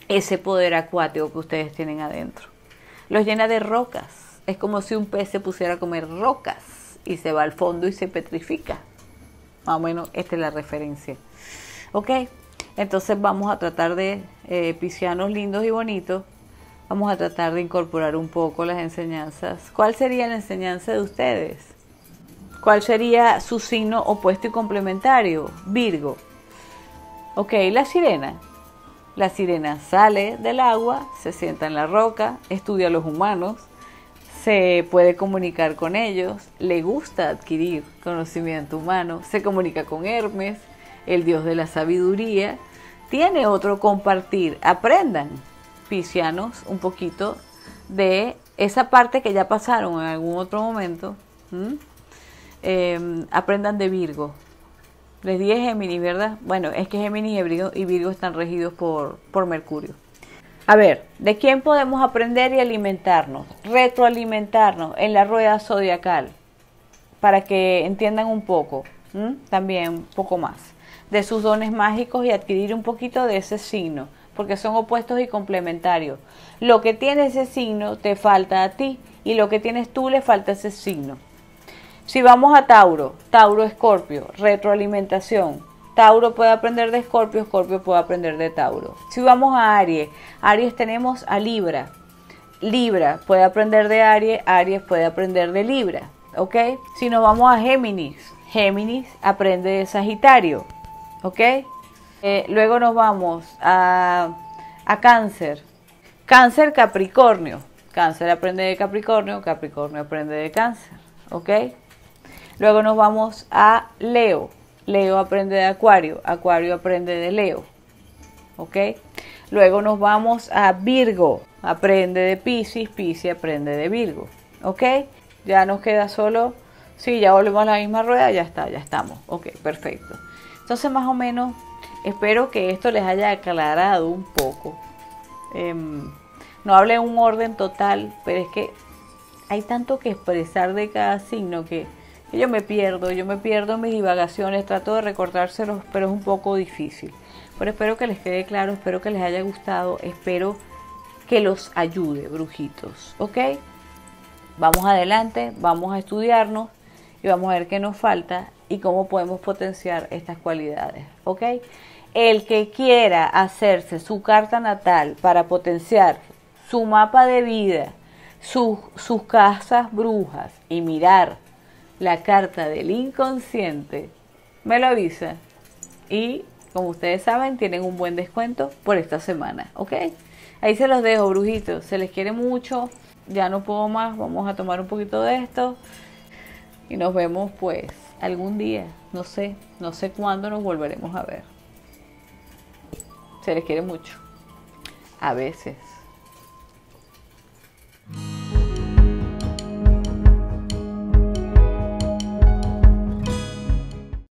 ese poder acuático que ustedes tienen adentro. Los llena de rocas, es como si un pez se pusiera a comer rocas y se va al fondo y se petrifica. Más o menos esta es la referencia. Ok, entonces vamos a tratar de, piscianos lindos y bonitos, vamos a tratar de incorporar un poco las enseñanzas. ¿Cuál sería la enseñanza de ustedes? ¿Cuál sería su signo opuesto y complementario? Virgo. Ok, la sirena. La sirena sale del agua, se sienta en la roca, estudia a los humanos, se puede comunicar con ellos, le gusta adquirir conocimiento humano, se comunica con Hermes, el dios de la sabiduría, tiene otro compartir. Aprendan, piscianos, un poquito de esa parte que ya pasaron en algún otro momento. Aprendan de Virgo. Les dije Géminis, ¿verdad? Bueno, es que Géminis y Virgo están regidos por Mercurio. A ver, ¿de quién podemos aprender y alimentarnos? Retroalimentarnos en la rueda zodiacal, para que entiendan un poco, también un poco más, de sus dones mágicos y adquirir un poquito de ese signo, porque son opuestos y complementarios. Lo que tiene ese signo te falta a ti, y lo que tienes tú le falta a ese signo. Si vamos a Tauro, Escorpio, retroalimentación. Tauro puede aprender de Escorpio, Escorpio puede aprender de Tauro. Si vamos a Aries, Aries tenemos a Libra. Libra puede aprender de Aries, Aries puede aprender de Libra. ¿Ok? Si nos vamos a Géminis, Géminis aprende de Sagitario. ¿Ok? Luego nos vamos a Cáncer. Cáncer, Capricornio. Cáncer aprende de Capricornio, Capricornio aprende de Cáncer. ¿Ok? Luego nos vamos a Leo. Leo aprende de Acuario, Acuario aprende de Leo. ¿Ok? Luego nos vamos a Virgo. Aprende de Piscis, Piscis aprende de Virgo. ¿Ok? Ya nos queda solo, sí, ya volvemos a la misma rueda, ya está, ya estamos. Ok, perfecto. Entonces más o menos, espero que esto les haya aclarado un poco. No hablé en un orden total, pero es que hay tanto que expresar de cada signo que yo me pierdo en mis divagaciones, trato de recordárselos, pero es un poco difícil. Pero espero que les quede claro, espero que les haya gustado, espero que los ayude, brujitos, ¿ok? Vamos adelante, vamos a estudiarnos y vamos a ver qué nos falta y cómo podemos potenciar estas cualidades, ¿ok? El que quiera hacerse su carta natal para potenciar su mapa de vida, sus casas brujas y mirar la carta del inconsciente, me lo avisa. Y como ustedes saben, tienen un buen descuento por esta semana, ¿ok? Ahí se los dejo, brujitos. Se les quiere mucho. Ya no puedo más. Vamos a tomar un poquito de esto. Y nos vemos pues algún día. No sé cuándo nos volveremos a ver. Se les quiere mucho. A veces.